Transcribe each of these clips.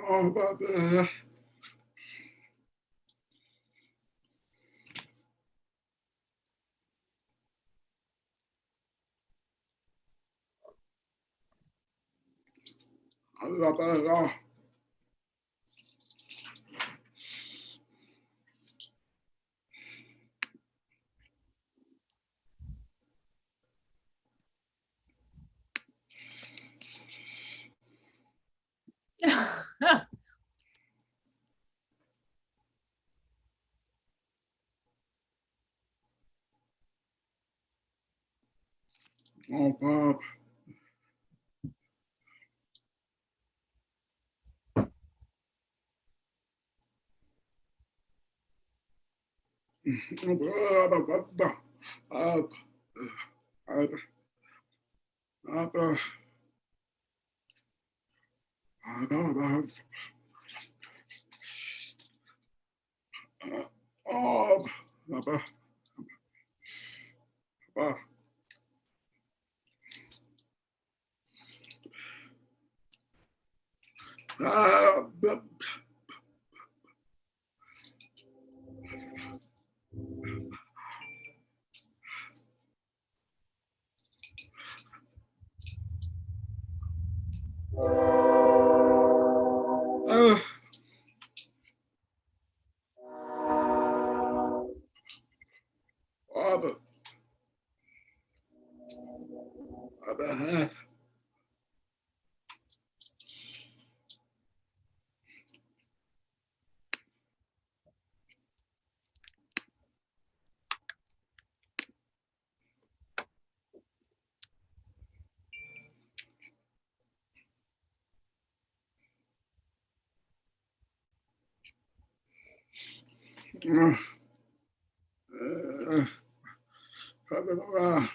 Oh, Baba. Baba. Oh, Bob. Oh, God.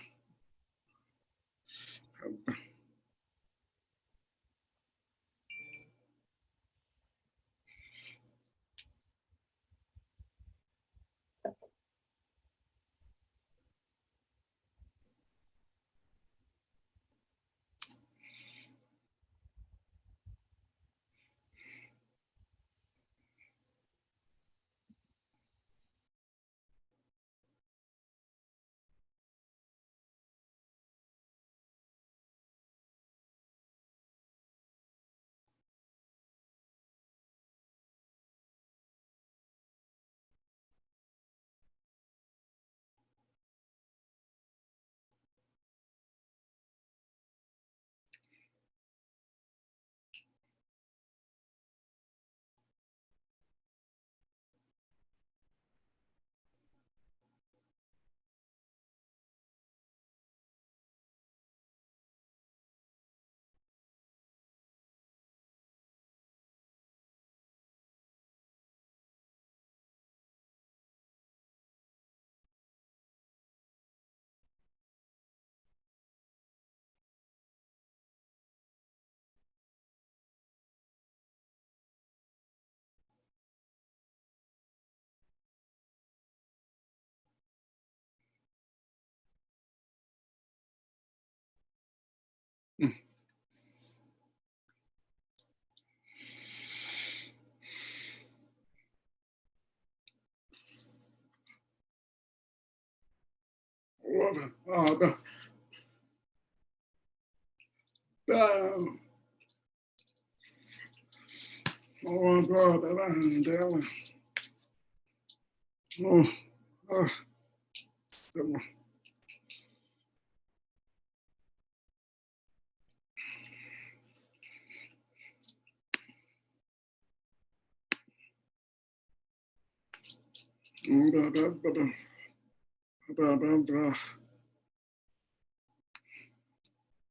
Oh,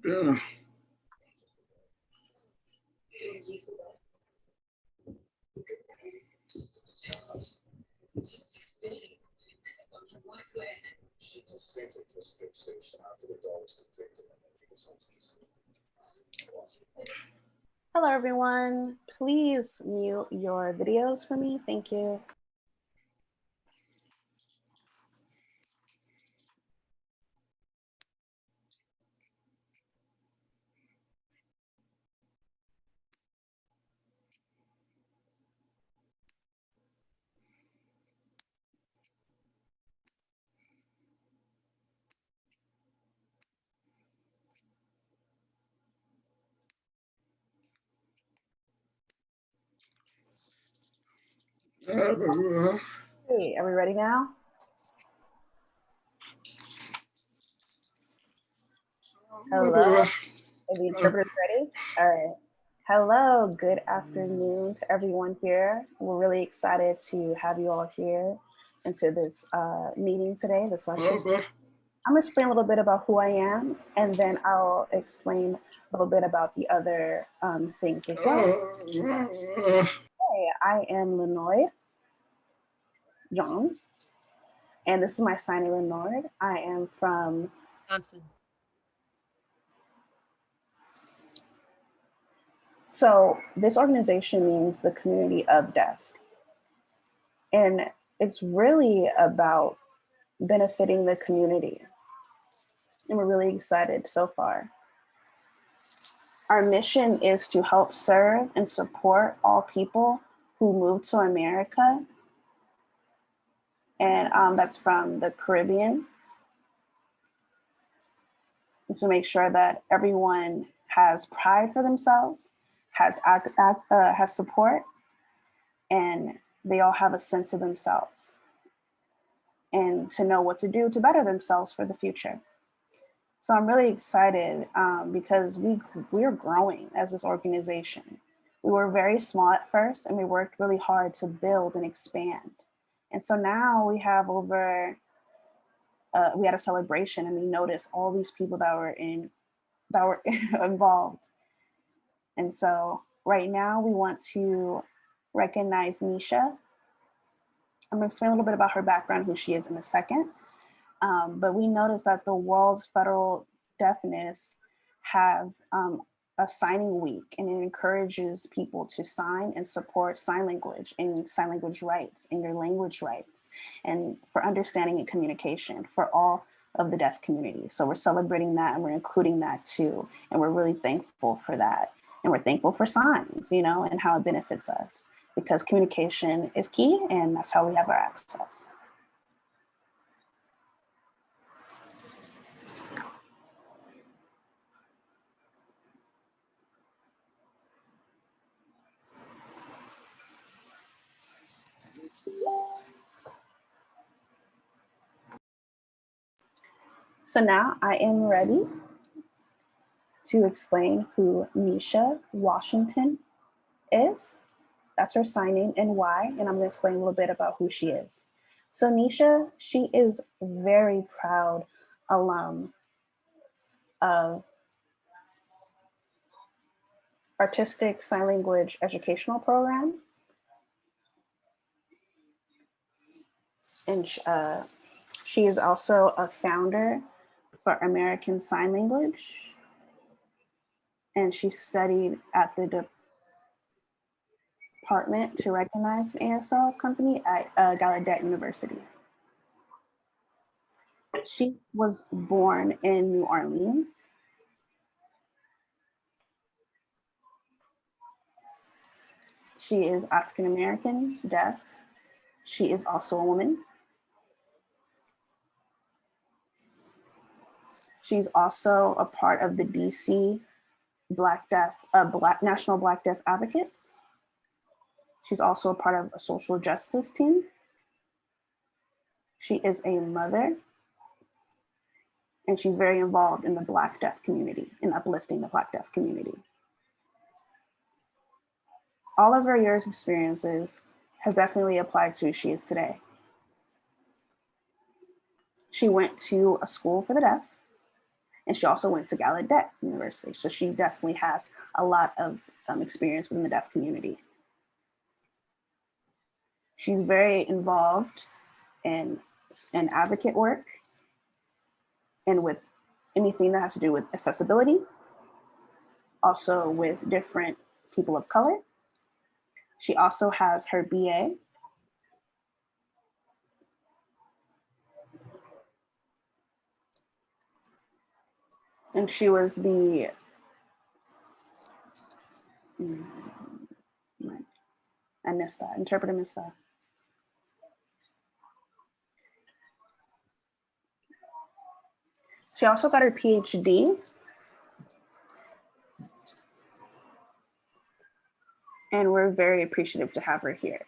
Yeah. Hello, everyone. Please mute your videos for me. Thank you. Hey, are we ready now? Hello. Are the interpreters ready? All right. Hello, good afternoon to everyone here. We're really excited to have you all here into this meeting today, this lecture. I'm going to explain a little bit about who I am, and then I'll explain a little bit about the other things as well. Hey, I am Lenoid John, and this is my signing Lenoid. I am from Johnson. So this organization means the community of deaf. And it's really about benefiting the community. And we're really excited so far. Our mission is to help serve and support all people who move to America. And that's from the Caribbean. And to make sure that everyone has pride for themselves, has support, and they all have a sense of themselves and to know what to do to better themselves for the future. So I'm really excited because we're growing as this organization. We were very small at first and we worked really hard to build and expand. And so now we have we had a celebration and we noticed all these people that were involved. And so right now we want to recognize Niesha. I'm gonna explain a little bit about her background, who she is in a second. But we noticed that the World's Federal Deafness have a signing week, and it encourages people to sign and support sign language and sign language rights and your language rights and for understanding and communication for all of the deaf community. So we're celebrating that and we're including that too. And we're really thankful for that. And we're thankful for signs, and how it benefits us because communication is key and that's how we have our access. So now I am ready to explain who Niesha Washington is. That's her sign name and why, and I'm gonna explain a little bit about who she is. So Niesha, she is very proud alum of Artistic Sign Language Educational Program. And she is also a founder for American Sign Language. And she studied at the department to recognize an ASL company at Gallaudet University. She was born in New Orleans. She is African American, deaf. She is also a woman. She's also a part of the DC National Black Deaf Advocates. She's also a part of a social justice team. She is a mother. and she's very involved in the Black deaf community, in uplifting the Black deaf community. All of her years' experiences has definitely applied to who she is today. She went to a school for the deaf, and she also went to Gallaudet University. So she definitely has a lot of experience within the deaf community. She's very involved in advocate work and with anything that has to do with accessibility, also with different people of color. She also has her BA. And she was the Anissa, interpreter Anissa. She also got her PhD. And we're very appreciative to have her here.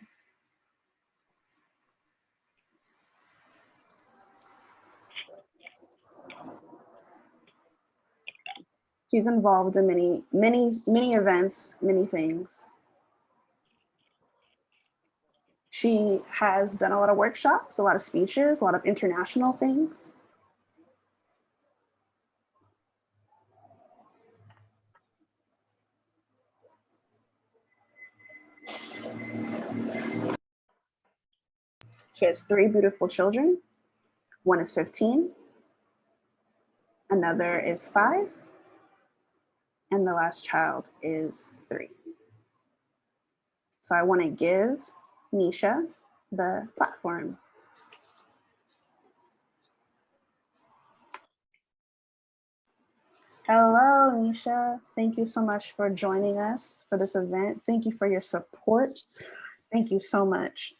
She's involved in many events, many things. She has done a lot of workshops, a lot of speeches, a lot of international things. She has 3 beautiful children. One is 15, another is 5, and the last child is 3. So I want to give Niesha the platform. Hello, Niesha. Thank you so much for joining us for this event. Thank you for your support. Thank you so much.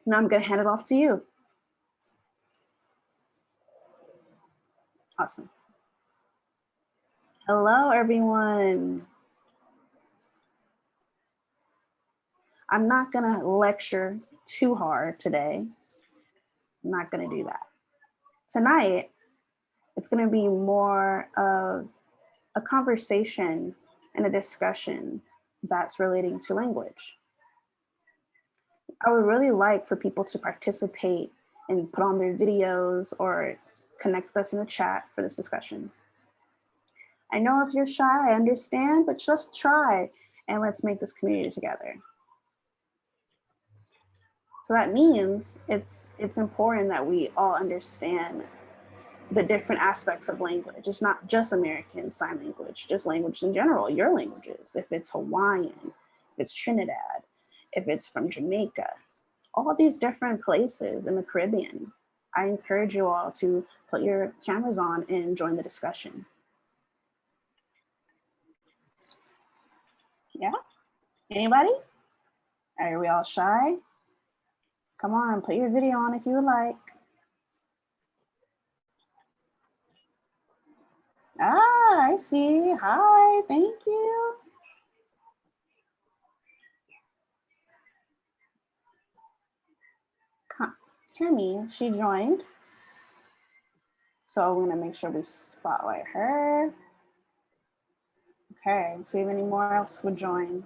Now I'm going to hand it off to you. Awesome. Hello, everyone. I'm not going to lecture too hard today. I'm not going to do that. Tonight, it's going to be more of a conversation and a discussion that's relating to language. I would really like for people to participate and put on their videos or connect with us in the chat for this discussion. I know if you're shy, I understand, but just try and let's make this community together. So that means it's important that we all understand the different aspects of language. It's not just American Sign Language, just language in general, your languages. If it's Hawaiian, if it's Trinidad, if it's from Jamaica, all these different places in the Caribbean. I encourage you all to put your cameras on and join the discussion. Yeah? Anybody? Are we all shy? Come on, put your video on if you would like. Ah, I see. Hi, thank you. Kimmy, she joined. So I'm gonna make sure we spotlight her. Okay, see if any more else would join.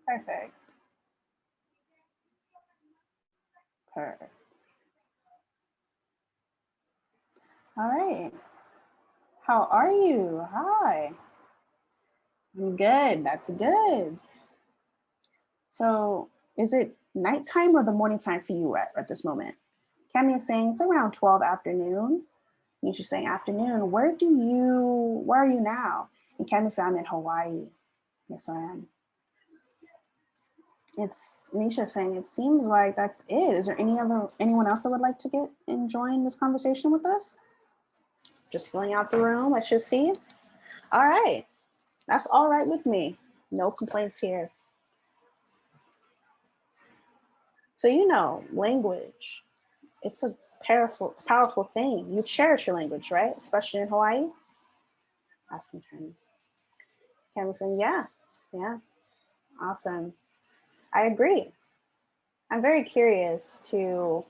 Perfect. Perfect. All right. How are you? Hi. I'm good. That's good. So is it nighttime or the morning time for you at this moment? Cami is saying it's around 12 afternoon. Nisha's saying afternoon. Where are you now? And Cami said I'm in Hawaii. Yes, I am. It's Niesha saying it seems like that's it. Is there anyone else that would like to get and join this conversation with us? Just filling out the room. Let's just see. All right. That's all right with me. No complaints here. So language, it's a powerful thing. You cherish your language, right? Especially in Hawaii. Asking Kenny. Kenny saying, yeah. Awesome. I agree. I'm very curious to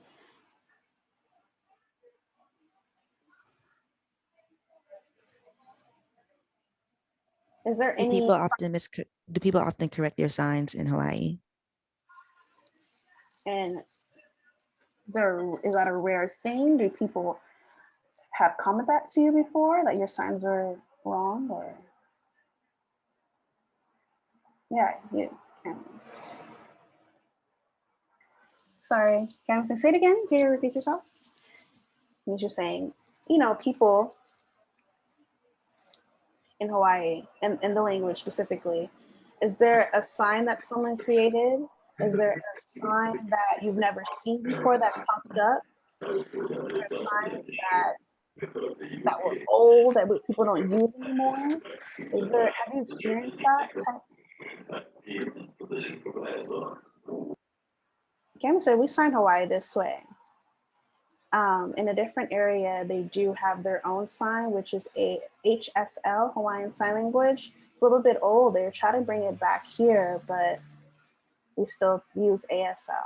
Is there Do any, people often do people often correct their signs in Hawaii? and is that a rare thing? Do people have commented that to you before, that your signs are wrong, or? Yeah, you can. Sorry, can I say it again? Can you repeat yourself? You're just saying, you know, people in Hawaii, and in the language specifically, is there a sign that someone created? Is there a sign that you've never seen before that popped up? Signs that were old that people don't use anymore? Have you experienced that? Cam said we signed Hawaii this way. In a different area, they do have their own sign, which is a HSL, Hawaiian Sign Language. It's a little bit old. They're trying to bring it back here, but we still use ASL.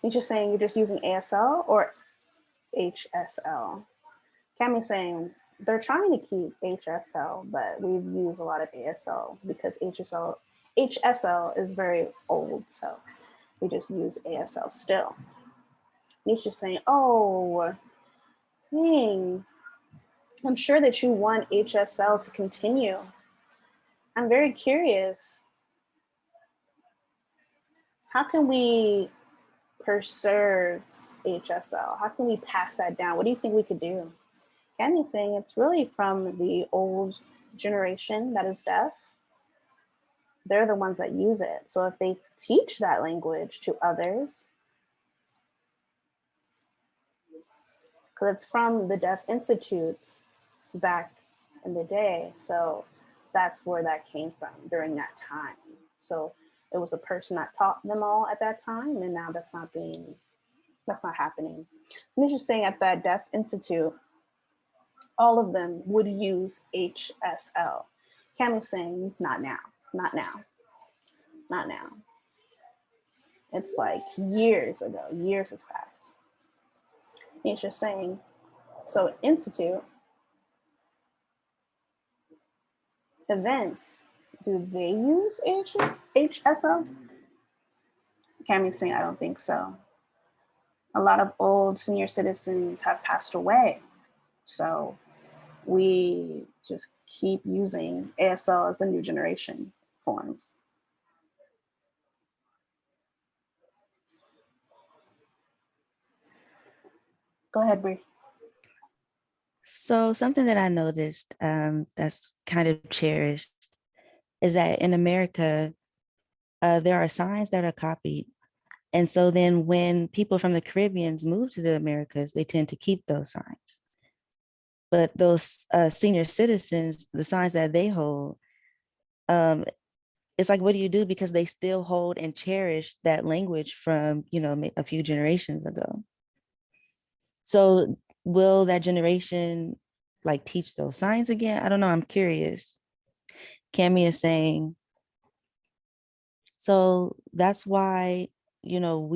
He's just saying you're just using ASL or HSL. Cammy's saying they're trying to keep HSL, but we've used a lot of ASL because HSL is very old, so we just use ASL still. Niesha saying, oh, dang, I'm sure that you want HSL to continue. I'm very curious. How can we preserve HSL? How can we pass that down? What do you think we could do? Candy's saying it's really from the old generation that is deaf. They're the ones that use it. So if they teach that language to others, because it's from the Deaf Institutes back in the day. So that's where that came from during that time. So it was a person that taught them all at that time, and now that's not happening. I'm just saying at that Deaf Institute, all of them would use HSL. Cammy's saying not now, not now, not now. It's like years ago, years has passed. He's just saying, so Institute, events, do they use HSL? Cammy's saying, I don't think so. A lot of old senior citizens have passed away. So we just keep using ASL as the new generation forms. Go ahead, Bree. So something that I noticed that's kind of cherished is that in America, there are signs that are copied. And so then when people from the Caribbeans move to the Americas, they tend to keep those signs. But those senior citizens, the signs that they hold, it's like, what do you do? Because they still hold and cherish that language from, you know, a few generations ago. So will that generation like teach those signs again? I don't know. I'm curious. Cammie is saying, so that's why, you know,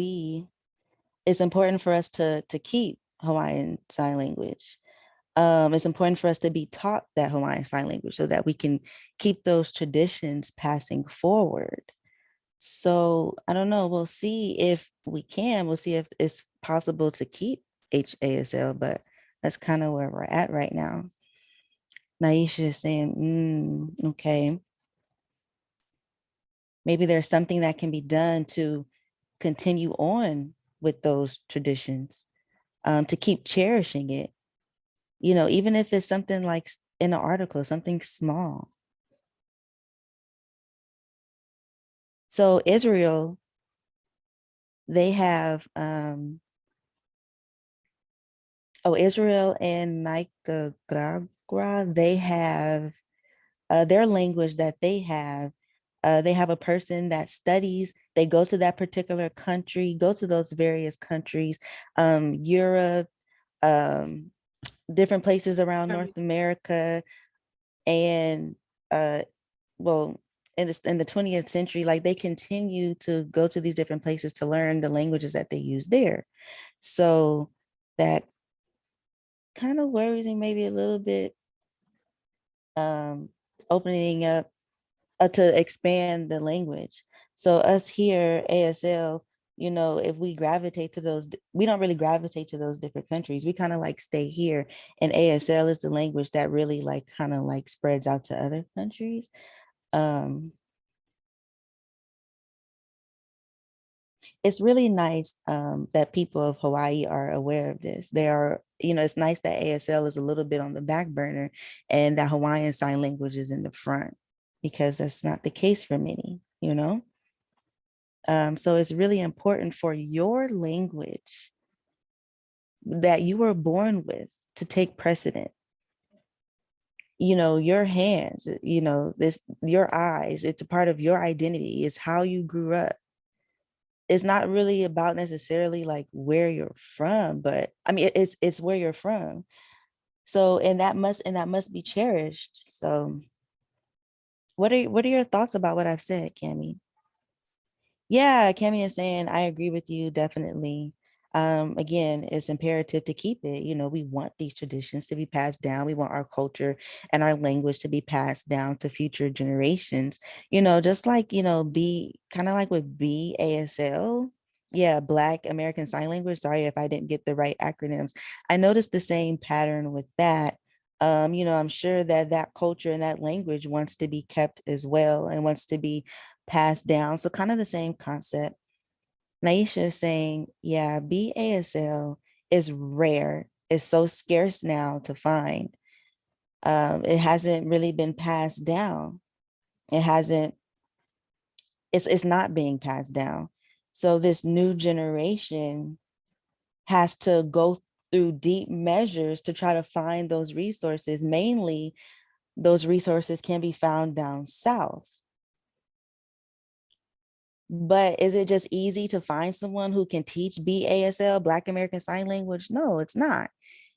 it's important for us to keep Hawaiian Sign Language. It's important for us to be taught that Hawaiian Sign Language so that we can keep those traditions passing forward. So I don't know. We'll see if we can. We'll see if it's possible to keep HASL, but that's kind of where we're at right now. Niesha is saying, okay. Maybe there's something that can be done to continue on with those traditions, to keep cherishing it. You know, even if it's something like in an article, something small. So Israel, they have, Israel and Nicaragua, they have their language that they have a person that studies, they go to that particular country, go to those various countries, Europe, different places around North America. And well, in the 20th century, like they continue to go to these different places to learn the languages that they use there. So that kind of worries me maybe a little bit opening up to expand the language. So us here, ASL, if we gravitate to those, we don't really gravitate to those different countries. We kind of like stay here, and ASL is the language that really like kind of like spreads out to other countries. It's really nice that people of Hawaii are aware of this. They are, it's nice that ASL is a little bit on the back burner and that Hawaiian Sign Language is in the front, because that's not the case for many. So it's really important for your language that you were born with to take precedent. Your hands, your eyes, it's a part of your identity. It's how you grew up. It's not really about necessarily like where you're from, but I mean, it's where you're from. So, and that must be cherished. So what are your thoughts about what I've said, Cami? Yeah, Cami is saying, I agree with you, definitely. Again, it's imperative to keep it. We want these traditions to be passed down. We want our culture and our language to be passed down to future generations. Just like, be kind of like with BASL. Yeah, Black American Sign Language. Sorry if I didn't get the right acronyms. I noticed the same pattern with that. I'm sure that that culture and that language wants to be kept as well and wants to be passed down. So kind of the same concept. Niesha is saying, yeah, BASL is rare. It's so scarce now to find. It hasn't really been passed down. It hasn't, it's not being passed down. So this new generation has to go through deep measures to try to find those resources. Mainly, those resources can be found down south. But is it just easy to find someone who can teach BASL, Black American Sign Language? No, it's not.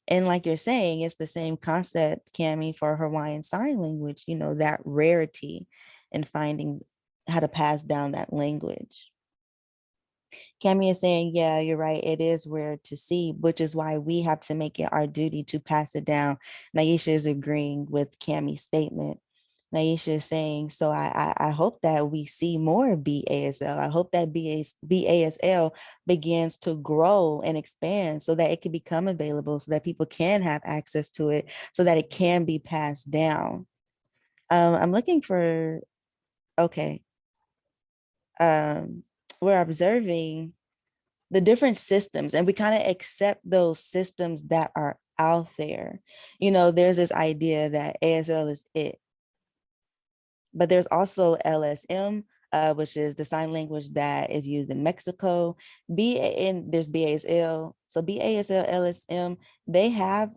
And like you're saying, it's the same concept, Cami, for Hawaiian Sign Language, that rarity in finding how to pass down that language. Cami is saying, yeah, you're right. It is rare to see, which is why we have to make it our duty to pass it down. Naisha is agreeing with Cami's statement. Naisha is saying, so I hope that we see more BASL. I hope that BASL begins to grow and expand so that it can become available, so that people can have access to it, so that it can be passed down. I'm looking for, okay. We're observing the different systems, and we kind of accept those systems that are out there. There's this idea that ASL is it, but there's also LSM, which is the sign language that is used in Mexico. And there's BASL. So BASL, LSM, they have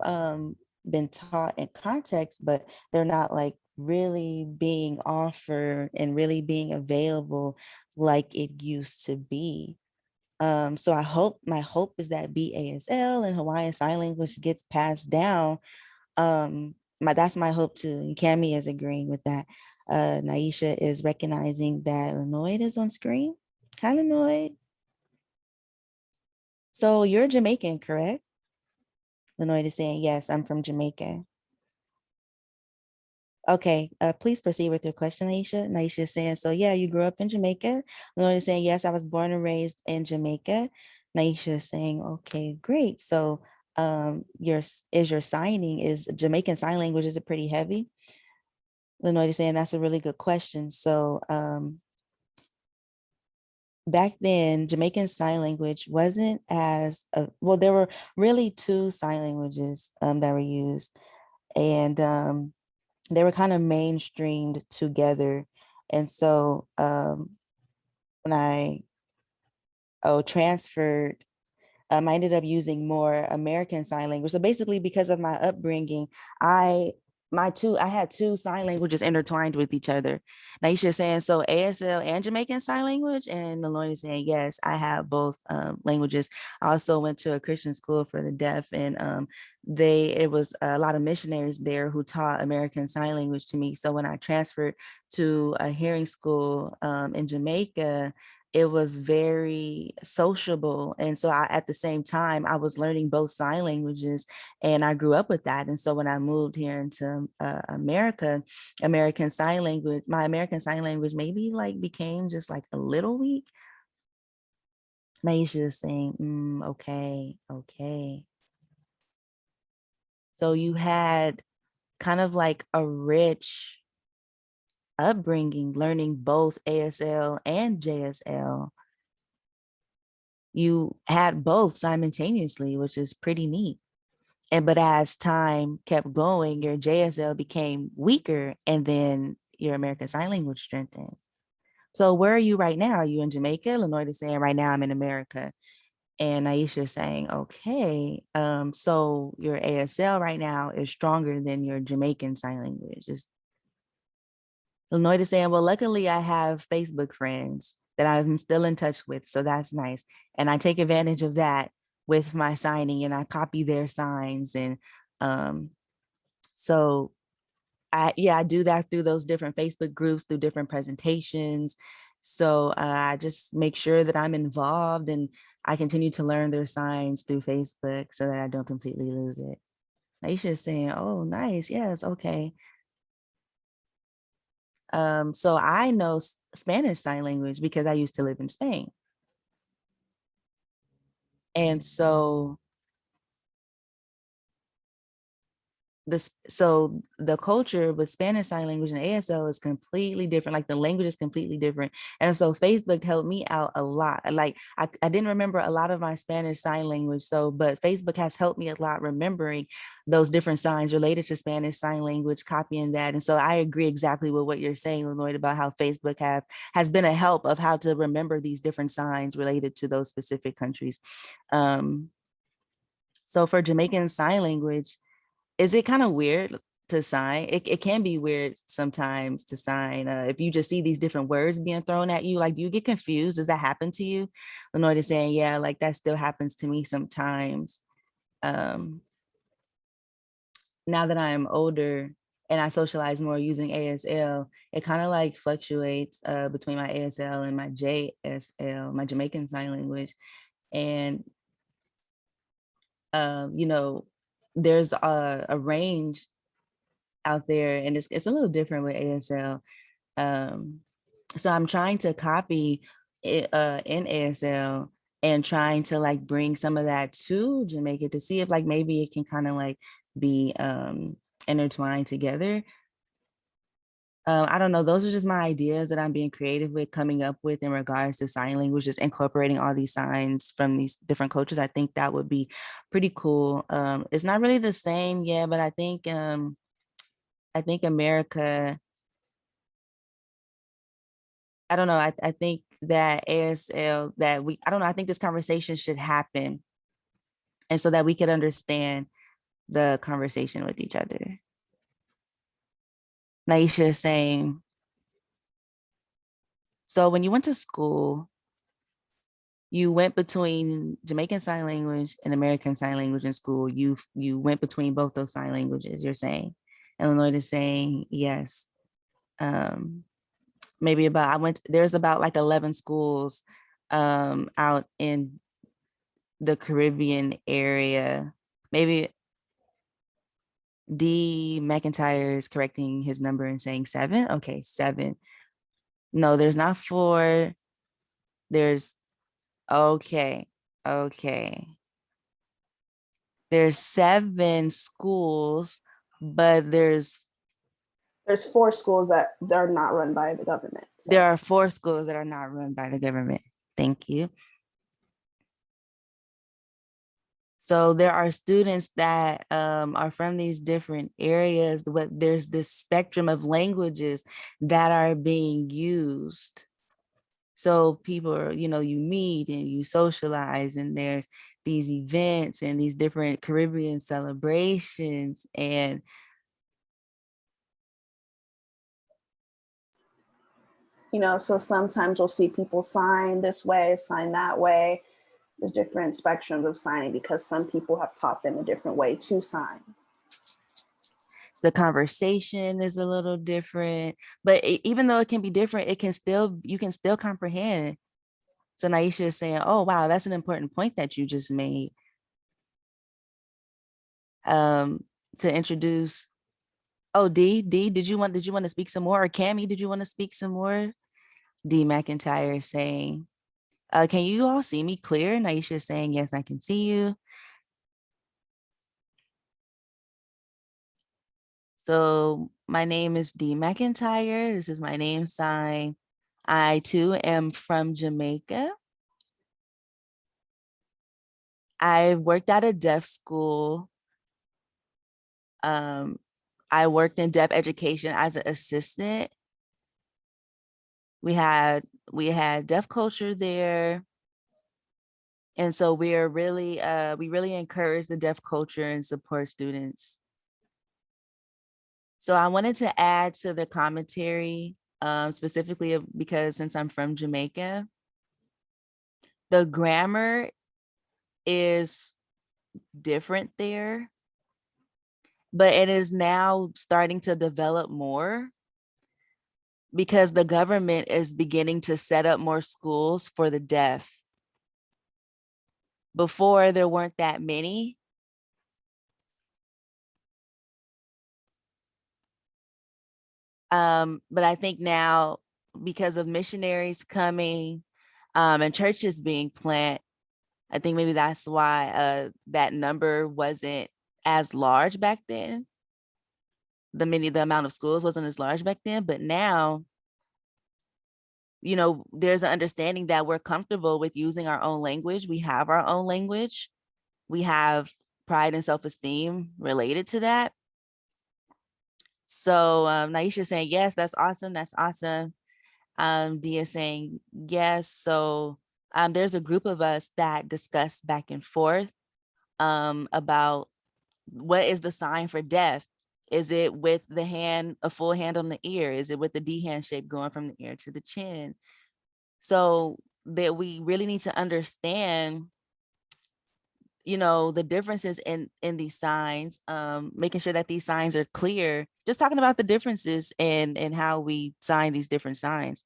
been taught in context, but they're not like really being offered and really being available like it used to be. So my hope is that BASL and Hawaiian Sign Language gets passed down. That's my hope too. And Cami is agreeing with that. Niesha is recognizing that Lenoid is on screen. Hi, Lenoid. So you're Jamaican, correct? Lenoid is saying, yes, I'm from Jamaica. Okay, please proceed with your question, Niesha. Niesha is saying, so yeah, you grew up in Jamaica. Lenoid is saying, yes, I was born and raised in Jamaica. Niesha is saying, okay, great. So your signing, is Jamaican Sign Language, is it pretty heavy? Lenoid is saying, that's a really good question. So back then, Jamaican Sign Language wasn't as, well, there were really two sign languages that were used. And they were kind of mainstreamed together. And so when I transferred, I ended up using more American Sign Language. So basically, because of my upbringing, I had two sign languages intertwined with each other. Naisha is saying, so ASL and Jamaican Sign Language, and Leloy is saying, yes, I have both languages. I also went to a Christian school for the deaf, and it was a lot of missionaries there who taught American Sign Language to me. So when I transferred to a hearing school in Jamaica, it was very sociable. And so at the same time, I was learning both sign languages, and I grew up with that. And so when I moved here into America, American Sign Language, my American Sign Language maybe like became just like a little weak. Niesha is saying, okay, okay. So you had kind of like a rich upbringing, learning both ASL and JSL. You had both simultaneously, which is pretty neat. But as time kept going, your JSL became weaker, and then your American Sign Language strengthened. So where are you right now? Are you in Jamaica? Lenoid is saying right now I'm in America. And Niesha is saying, okay, so your ASL right now is stronger than your Jamaican Sign Language. Lenoid is saying, well, luckily I have Facebook friends that I'm still in touch with, so that's nice. And I take advantage of that with my signing, and I copy their signs. And so I do that through those different Facebook groups, through different presentations. So I just make sure that I'm involved, and I continue to learn their signs through Facebook so that I don't completely lose it. Aisha is saying, oh, nice. Yes. Okay. So I know Spanish Sign Language because I used to live in Spain. And so so the culture with Spanish Sign Language and ASL is completely different. Like the language is completely different. And so Facebook helped me out a lot. Like I didn't remember a lot of my Spanish Sign Language. But Facebook has helped me a lot remembering those different signs related to Spanish Sign Language, copying that. And so I agree exactly with what you're saying, Lenoid, about how Facebook has been a help of how to remember these different signs related to those specific countries. So for Jamaican Sign Language, is it kind of weird to sign? It can be weird sometimes to sign. If you just see these different words being thrown at you, like, do you get confused? Does that happen to you? Lenoid is saying, yeah, like that still happens to me sometimes. Now that I'm older and I socialize more using ASL, it kind of like fluctuates between my ASL and my JSL, my Jamaican Sign Language. And, there's a range out there, and it's a little different with ASL. So I'm trying to copy it in ASL and trying to like bring some of that to Jamaica to see if like maybe it can kind of like be intertwined together. I don't know. Those are just my ideas that I'm being creative with, coming up with in regards to sign language, just incorporating all these signs from these different cultures. I think that would be pretty cool. It's not really the same, yeah, but I think America, I don't know. I think that ASL, I don't know. I think this conversation should happen. And so that we could understand the conversation with each other. Niesha is saying, so when you went to school, you went between Jamaican Sign Language and American Sign Language in school. You went between both those sign languages, you're saying. Illinois is saying, yes. Maybe there's about like 11 schools out in the Caribbean area. Maybe D McIntyre is correcting his number and saying 7. Okay, 7. No, there's not 4. There's, okay. There's 7 schools, but there's 4 schools that are not run by the government. So. There are 4 schools that are not run by the government. Thank you. So there are students that are from these different areas, but there's this spectrum of languages that are being used. So people are, you meet and you socialize, and there's these events and these different Caribbean celebrations. And so sometimes you'll see people sign this way, sign that way. There's different spectrums of signing because some people have taught them a different way to sign. The conversation is a little different, but even though it can be different, you can still comprehend So Niesha is saying, oh, wow, that's an important point that you just made. To introduce, oh, D, did you want to speak some more? Or Cammie, did you want to speak some more? D McIntyre is saying, can you all see me clear? Niesha is saying, yes, I can see you. So my name is D McIntyre. This is my name sign. I too am from Jamaica. I worked at a deaf school. I worked in deaf education as an assistant. We had deaf culture there. And so we really encourage the deaf culture and support students. So I wanted to add to the commentary, specifically because since I'm from Jamaica, the grammar is different there, but it is now starting to develop more because the government is beginning to set up more schools for the deaf. Before, there weren't that many. But I think now, because of missionaries coming and churches being planted, I think maybe that's why that number wasn't as large back then. The amount of schools wasn't as large back then, but now, there's an understanding that we're comfortable with using our own language. We have our own language. We have pride and self-esteem related to that. So Niesha is saying, yes, that's awesome. That's awesome. Dia saying, yes. So there's a group of us that discuss back and forth about what is the sign for deaf. Is it with the hand, a full hand on the ear? Is it with the D hand shape going from the ear to the chin? So that we really need to understand, the differences in these signs, making sure that these signs are clear, just talking about the differences and how we sign these different signs.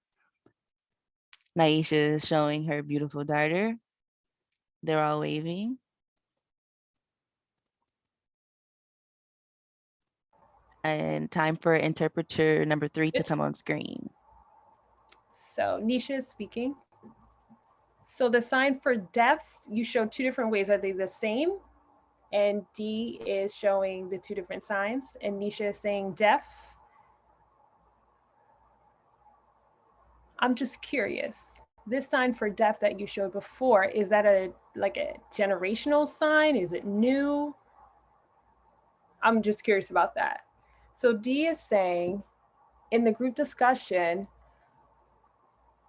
Niesha is showing her beautiful darter. They're all waving. And time for interpreter number 3 to come on screen. So Niesha is speaking. So the sign for deaf, you show 2 different ways. Are they the same? And D is showing the 2 different signs. And Niesha is saying deaf. I'm just curious. This sign for deaf that you showed before, is that a generational sign? Is it new? I'm just curious about that. So D is saying, in the group discussion,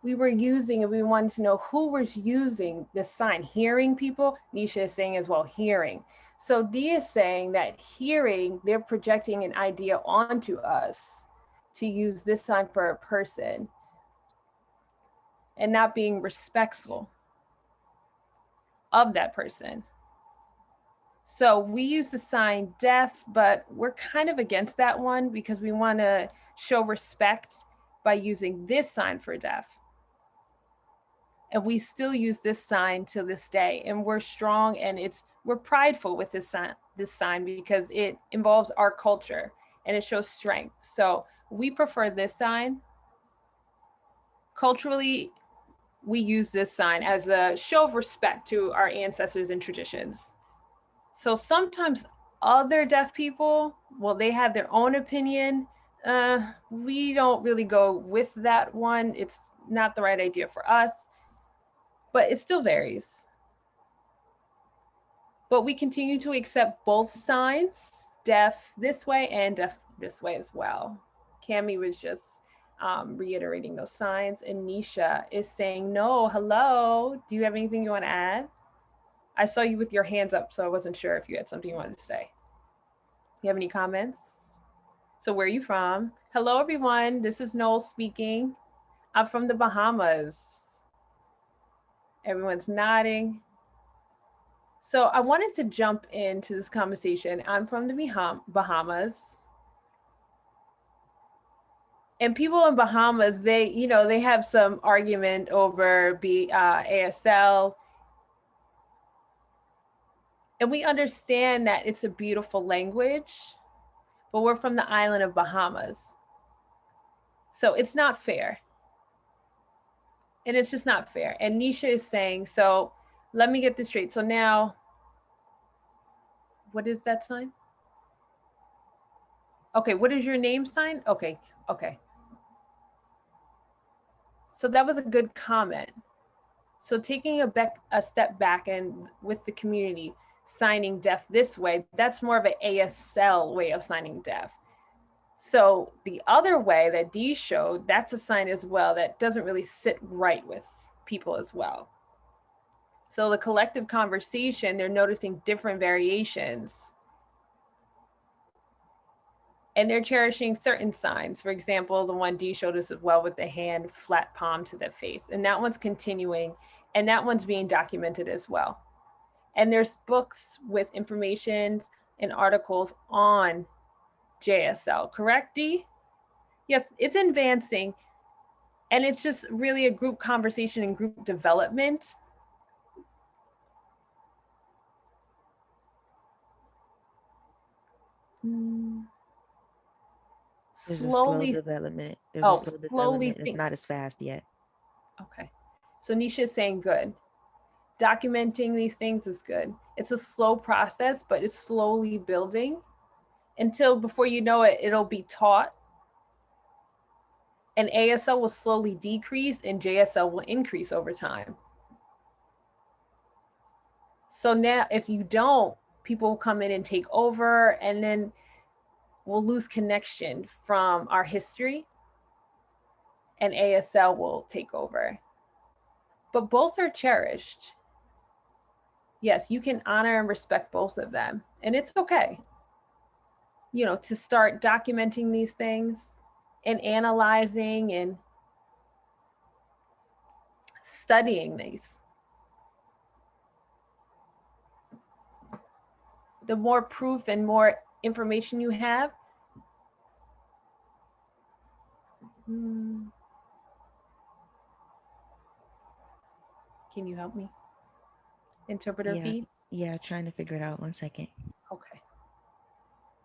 we wanted to know who was using this sign. Hearing people, Niesha is saying as well, hearing. So D is saying that hearing, they're projecting an idea onto us to use this sign for a person and not being respectful of that person. So we use the sign deaf, but we're kind of against that one because we want to show respect by using this sign for deaf. And we still use this sign to this day, and we're strong and we're prideful with this sign because it involves our culture and it shows strength. So we prefer this sign. Culturally, we use this sign as a show of respect to our ancestors and traditions. So sometimes other deaf people, well, they have their own opinion. We don't really go with that one. It's not the right idea for us, but it still varies. But we continue to accept both signs, deaf this way and deaf this way as well. Cammie was just reiterating those signs, and Niesha is saying, no, hello. Do you have anything you want to add? I saw you with your hands up, so I wasn't sure if you had something you wanted to say. You have any comments? So where are you from? Hello, everyone. This is Noel speaking. I'm from the Bahamas. Everyone's nodding. So I wanted to jump into this conversation. I'm from the Bahamas. And people in Bahamas, they have some argument over ASL. And we understand that it's a beautiful language, but we're from the island of Bahamas. So it's not fair. And it's just not fair. And Niesha is saying, so let me get this straight. So now, what is that sign? Okay, what is your name sign? Okay. So that was a good comment. So taking a step back and with the community, signing deaf this way, that's more of an ASL way of signing deaf. So the other way that Dee showed, that's a sign as well that doesn't really sit right with people as well. So the collective conversation, they're noticing different variations. And they're cherishing certain signs. For example, the one Dee showed us as well with the hand flat palm to the face. And that one's continuing, and that one's being documented as well. And there's books with information and articles on JSL, correct, Dee? Yes, it's advancing. And it's just really a group conversation and group development. There's a slow development. There's a slow development. It's not as fast yet. Okay. So Niesha is saying good. Documenting these things is good. It's a slow process, but it's slowly building until before you know it, it'll be taught. And ASL will slowly decrease and JSL will increase over time. So now if you don't, people will come in and take over, and then we'll lose connection from our history and ASL will take over. But both are cherished. Yes, you can honor and respect both of them. And it's okay, to start documenting these things and analyzing and studying these. The more proof and more information you have, can you help me? Interpreter feed? Yeah, trying to figure it out. 1 second. Okay.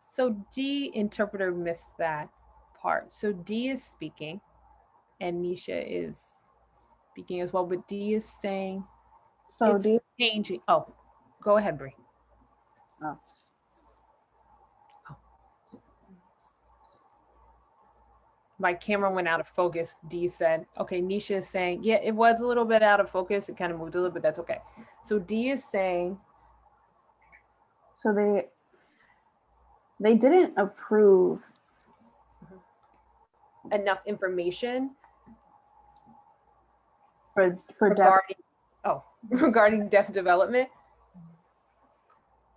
So D interpreter missed that part. So D is speaking and Niesha is speaking as well, but D is saying So it's changing. Oh, go ahead, Bree. Oh. My camera went out of focus, Dee said. Okay, Niesha is saying, yeah, it was a little bit out of focus. It kind of moved a little bit, that's okay. So Dee is saying. So they didn't approve enough information for regarding deaf development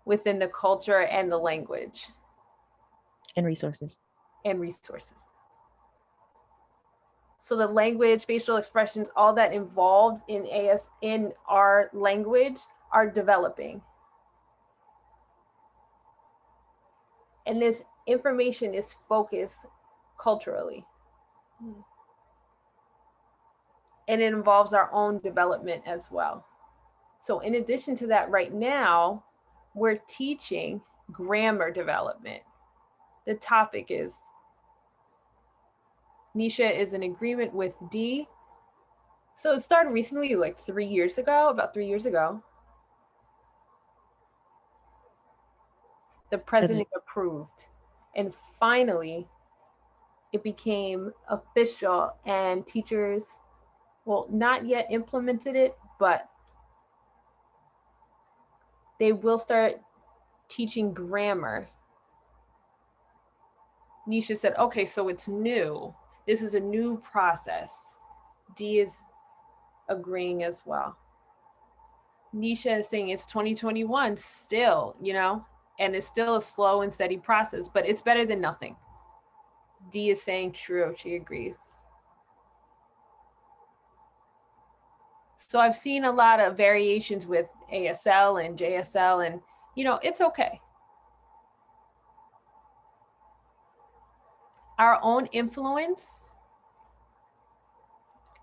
within the culture and the language. And resources. So the language, facial expressions, all that involved in our language are developing. And this information is focused culturally. And it involves our own development as well. So in addition to that, right now, we're teaching grammar development. The topic is, Niesha is in agreement with D. So it started recently, like about 3 years ago. The president approved. And finally, it became official and teachers, well, not yet implemented it, but they will start teaching grammar. Niesha said, okay, so it's new. This is a new process. D is agreeing as well. Niesha is saying it's 2021 still, and it's still a slow and steady process, but it's better than nothing. D is saying true, she agrees. So I've seen a lot of variations with ASL and JSL, and it's okay. Our own influence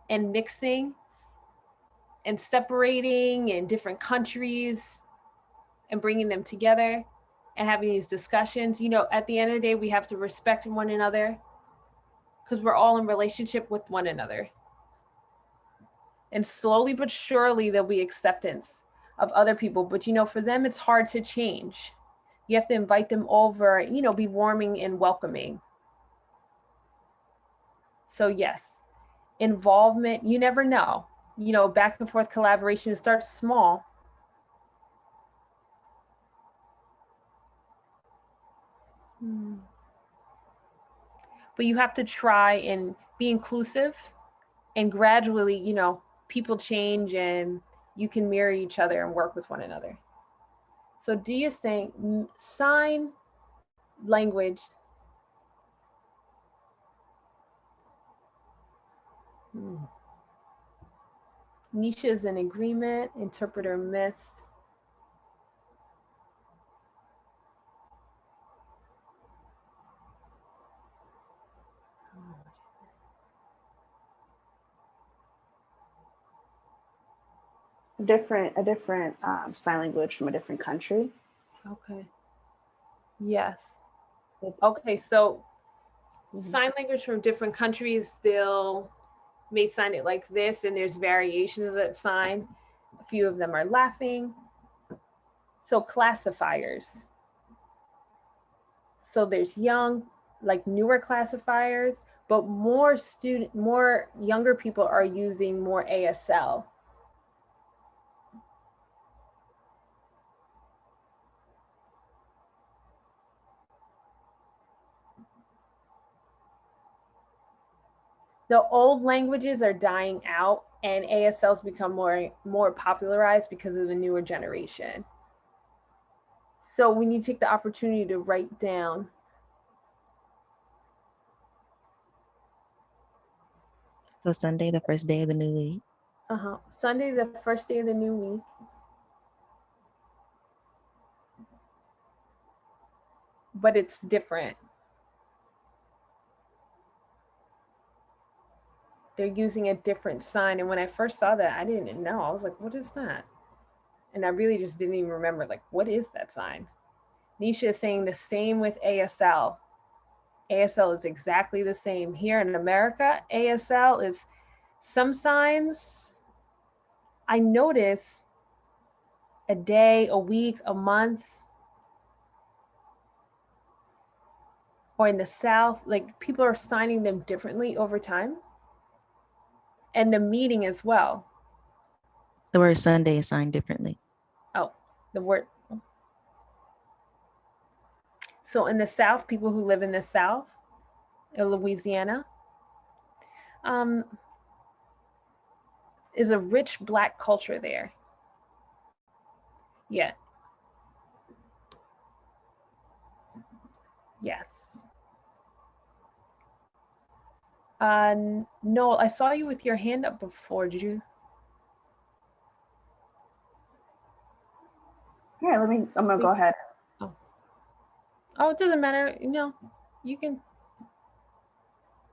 and mixing and separating in different countries and bringing them together and having these discussions. You know, at the end of the day, we have to respect one another because we're all in relationship with one another. And slowly but surely there'll be acceptance of other people. But, you know, for them, it's hard to change. You have to invite them over, you know, be warming and welcoming. So yes, involvement, you never know. You know, back and forth collaboration starts small. But you have to try and be inclusive, and gradually, you know, people change and you can mirror each other and work with one another. So D is saying sign language. Niesha is in agreement, interpreter missed. A different sign language from a different country. Okay. Yes. It's, Okay, so sign language from different countries, they'll may sign it like this, and there's variations of that sign. A few of them are laughing. So classifiers. So there's young, like newer classifiers, but more younger people are using more ASL. The old languages are dying out and ASL's become more popularized because of the newer generation. So when you take the opportunity to write down. So Sunday, the first day of the new week. Sunday, the first day of the new week. But it's different. They're using a different sign. And when I first saw that, I didn't know. I was like, what is that? And I really just didn't even remember, like, what is that sign? Niesha is saying the same with ASL. ASL is exactly the same. Here in America, ASL is some signs I notice a day, a week, a month. Or in the South, like people are signing them differently over time. And the meaning as well. The word Sunday is signed differently. Oh, the word. So in the South, people who live in the South, in Louisiana, is a rich Black culture there. Yeah. Yes. Noel, I saw you with your hand up before. Did you? Yeah, I'm gonna go ahead. Oh, it doesn't matter. You know, you can.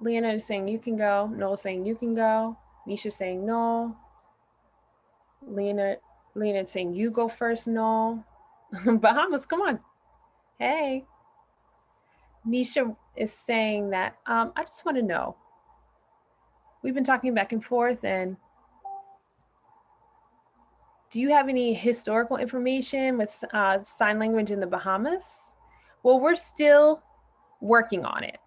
Leonard is saying you can go. Noel saying you can go. Niesha saying no. Leonard saying you go first. No. Bahamas, come on. Hey. Niesha is saying that I just want to know. We've been talking back and forth, and do you have any historical information with sign language in the Bahamas? Well, we're still working on it.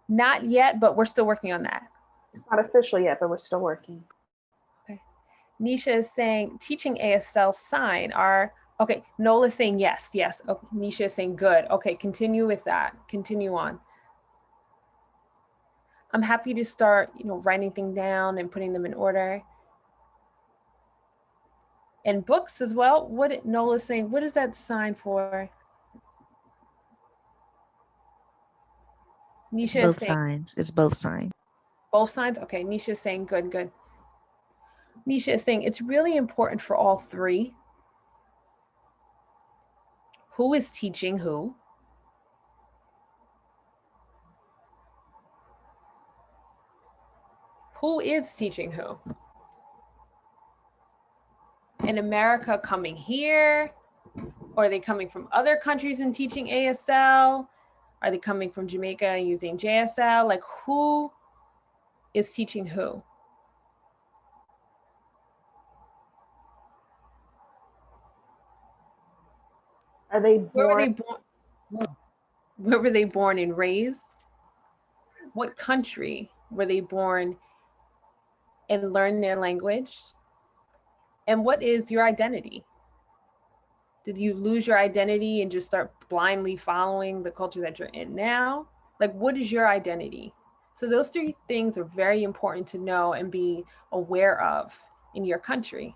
Not yet, but we're still working on that. It's not official yet, but we're still working. Okay. Niesha is saying teaching ASL sign are, okay, Nola is saying yes. Okay, Niesha is saying good. Okay, continue with that. Continue on. I'm happy to start, writing things down and putting them in order. And books as well. What Nola's saying, what is that sign for? Niesha It's both is saying, signs. It's both signs. Both signs? Okay, Niesha is saying good. Niesha is saying it's really important for all three. Who is teaching who? who is teaching who? In America coming here? Or are they coming from other countries and teaching ASL? Are they coming from Jamaica and using JSL? Like, who is teaching who? Are they Where were they born? born? Where were they born and raised? What country were they born and learned their language? And what is your identity? Did you lose your identity and just start blindly following the culture that you're in now? Like, what is your identity? So those three things are very important to know and be aware of in your country.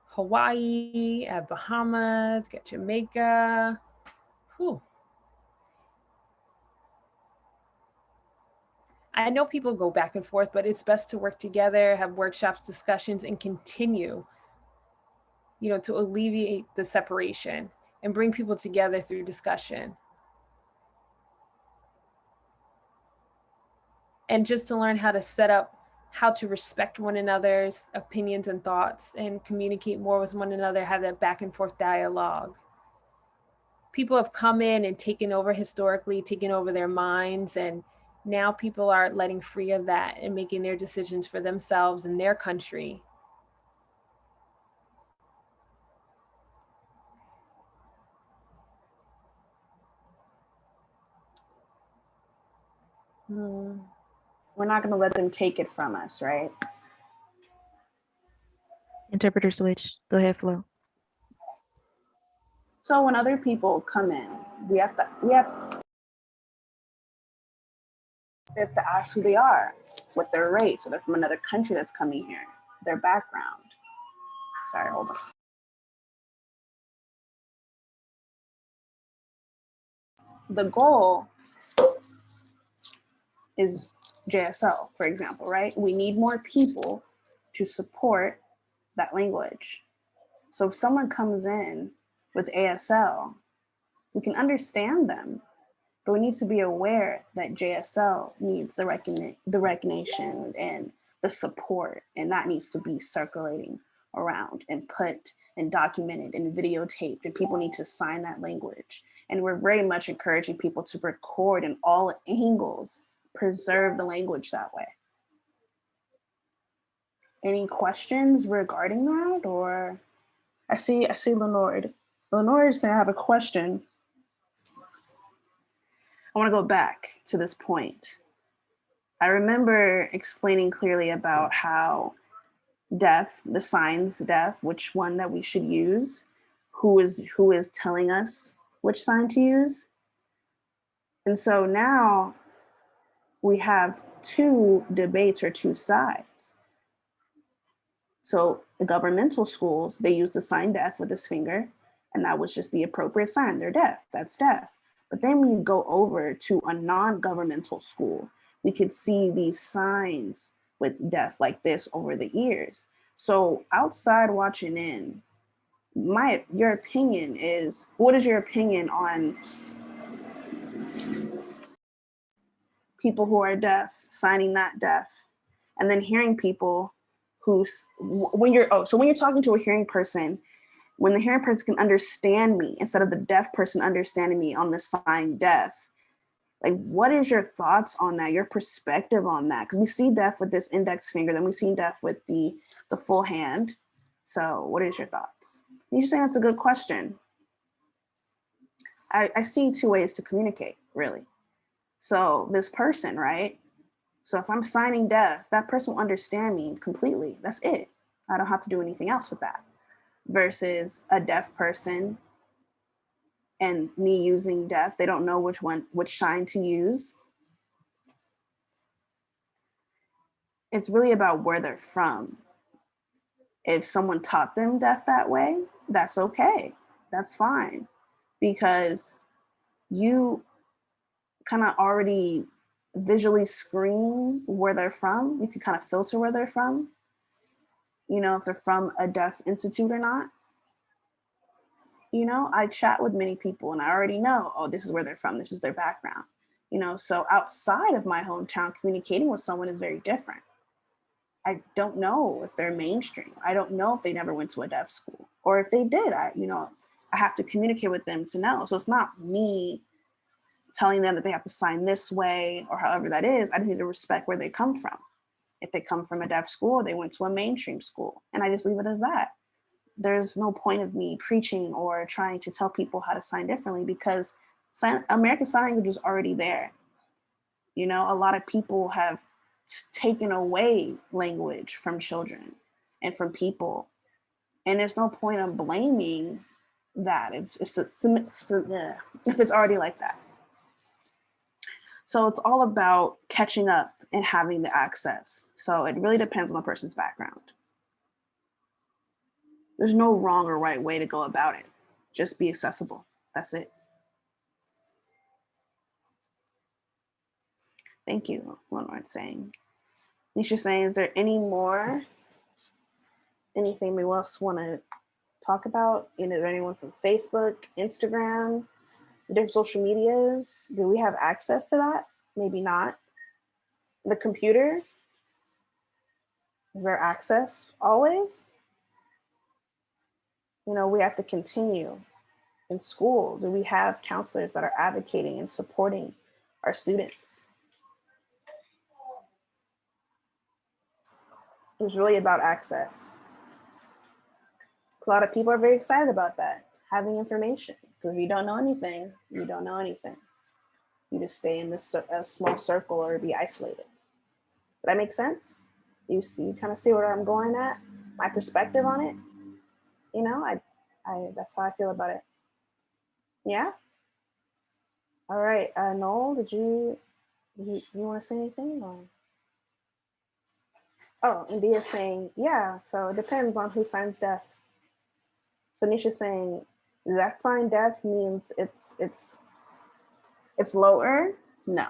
Hawaii, at Bahamas, get Jamaica. Whew. I know people go back and forth, but it's best to work together, have workshops, discussions, and continue, to alleviate the separation and bring people together through discussion. And just to learn how to set up, how to respect one another's opinions and thoughts and communicate more with one another, have that back and forth dialogue. People have come in and taken over historically, taken over their minds, and now people are letting free of that and making their decisions for themselves and their country. We're not going to let them take it from us, right? Interpreter switch. Go ahead, Flo. So when other people come in, we have to ask who they are, what their race, or they're from another country that's coming here, their background. Sorry, hold on. The goal is JSL, for example, right? We need more people to support that language. So if someone comes in with ASL, we can understand them, but we need to be aware that JSL needs the recognition and the support, and that needs to be circulating around and put and documented and videotaped, and people need to sign that language. And we're very much encouraging people to record in all angles, preserve the language that way. Any questions regarding that? Or I see Lenord. Lenord saying I have a question. I want to go back to this point. I remember explaining clearly about how deaf, the signs deaf, which one that we should use, who is telling us which sign to use. And so now we have two debates or two sides. So the governmental schools, they use the sign deaf with this finger, and that was just the appropriate sign. They're deaf, that's deaf. But then when you go over to a non-governmental school, we could see these signs with deaf like this over the ears. So outside watching in, your opinion is, what is your opinion on people who are deaf signing that deaf, and then hearing people when you're talking to a hearing person, when the hearing person can understand me instead of the deaf person understanding me on the sign deaf, like, what is your thoughts on that, your perspective on that? Because we see deaf with this index finger, then we see deaf with the full hand. So what is your thoughts? You're just saying that's a good question. I see two ways to communicate, really. So this person, right? So if I'm signing deaf, that person will understand me completely. That's it. I don't have to do anything else with that. Versus a deaf person and me using deaf, they don't know which sign to use. It's really about where they're from. If someone taught them deaf that way, that's okay. That's fine. Because you kind of already visually screen where they're from. You can kind of filter where they're from. If they're from a deaf institute or not. I chat with many people and I already know, oh, this is where they're from. This is their background. You know, so outside of my hometown, communicating with someone is very different. I don't know if they're mainstream. I don't know if they never went to a deaf school, or if they did, I have to communicate with them to know. So it's not me telling them that they have to sign this way or however that is. I just need to respect where they come from. If they come from a deaf school, they went to a mainstream school, and I just leave it as that. There's no point of me preaching or trying to tell people how to sign differently, because American Sign Language is already there. You know, a lot of people have taken away language from children and from people. And there's no point of blaming that if it's already like that. So it's all about catching up and having the access. So it really depends on the person's background. There's no wrong or right way to go about it. Just be accessible. That's it. Thank you, Leonard saying. Nisha saying, is there anything we else want to talk about? Is there anyone from Facebook, Instagram, different social medias? Do we have access to that? Maybe not. The computer? Is there access always? You know, we have to continue. In school, do we have counselors that are advocating and supporting our students? It was really about access. A lot of people are very excited about that, having information. Because if you don't know anything, you don't know anything. You just stay in this small circle or be isolated. Does that make sense? You kind of see where I'm going at? My perspective on it? You know, I that's how I feel about it. Yeah? All right, Noel, did you want to say anything? Or? Oh, and Dia's saying, yeah, so it depends on who signs deaf. So Nisha's saying, does that sign deaf means it's lower? No.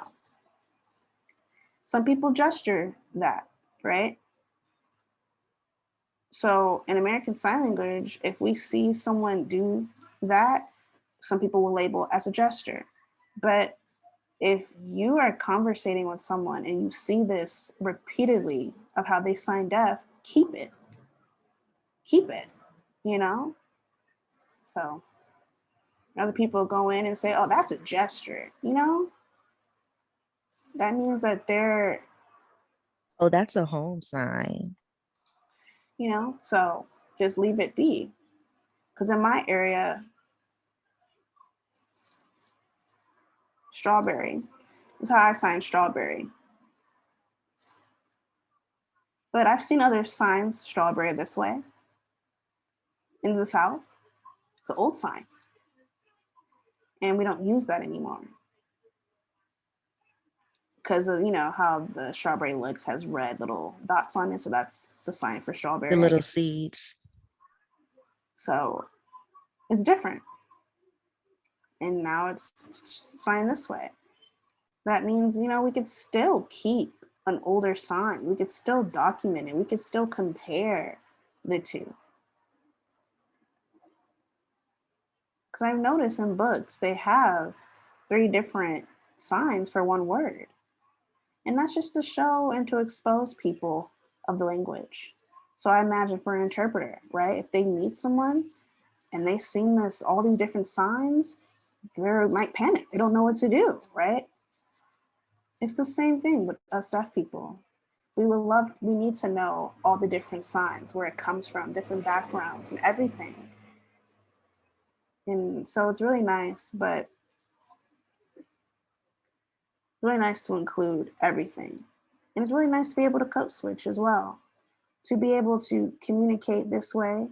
Some people gesture that, right? So in American Sign Language, if we see someone do that, some people will label as a gesture. But if you are conversating with someone and you see this repeatedly of how they sign deaf, keep it, you know? So other people go in and say, oh, that's a gesture, you know? That means that they're, Oh, that's a home sign. you know, so just leave it be. Because in my area, strawberry is how I sign strawberry. But I've seen other signs strawberry this way. In the South, it's an old sign. And we don't use that anymore. Because of, you know, how the strawberry looks has red little dots on it. So that's the sign for strawberry. The little seeds. So it's different. And now it's signed this way. That means, you know, we could still keep an older sign. We could still document it. We could still compare the two. Because I've noticed in books, they have 3 different signs for one word. And that's just to show and to expose people of the language. So I imagine for an interpreter, right? If they meet someone and they've seen all these different signs, they might panic. They don't know what to do, right? It's the same thing with us deaf people. We need to know all the different signs, where it comes from, different backgrounds and everything. And so it's really nice, but really nice to include everything. And it's really nice to be able to code switch as well, to be able to communicate this way,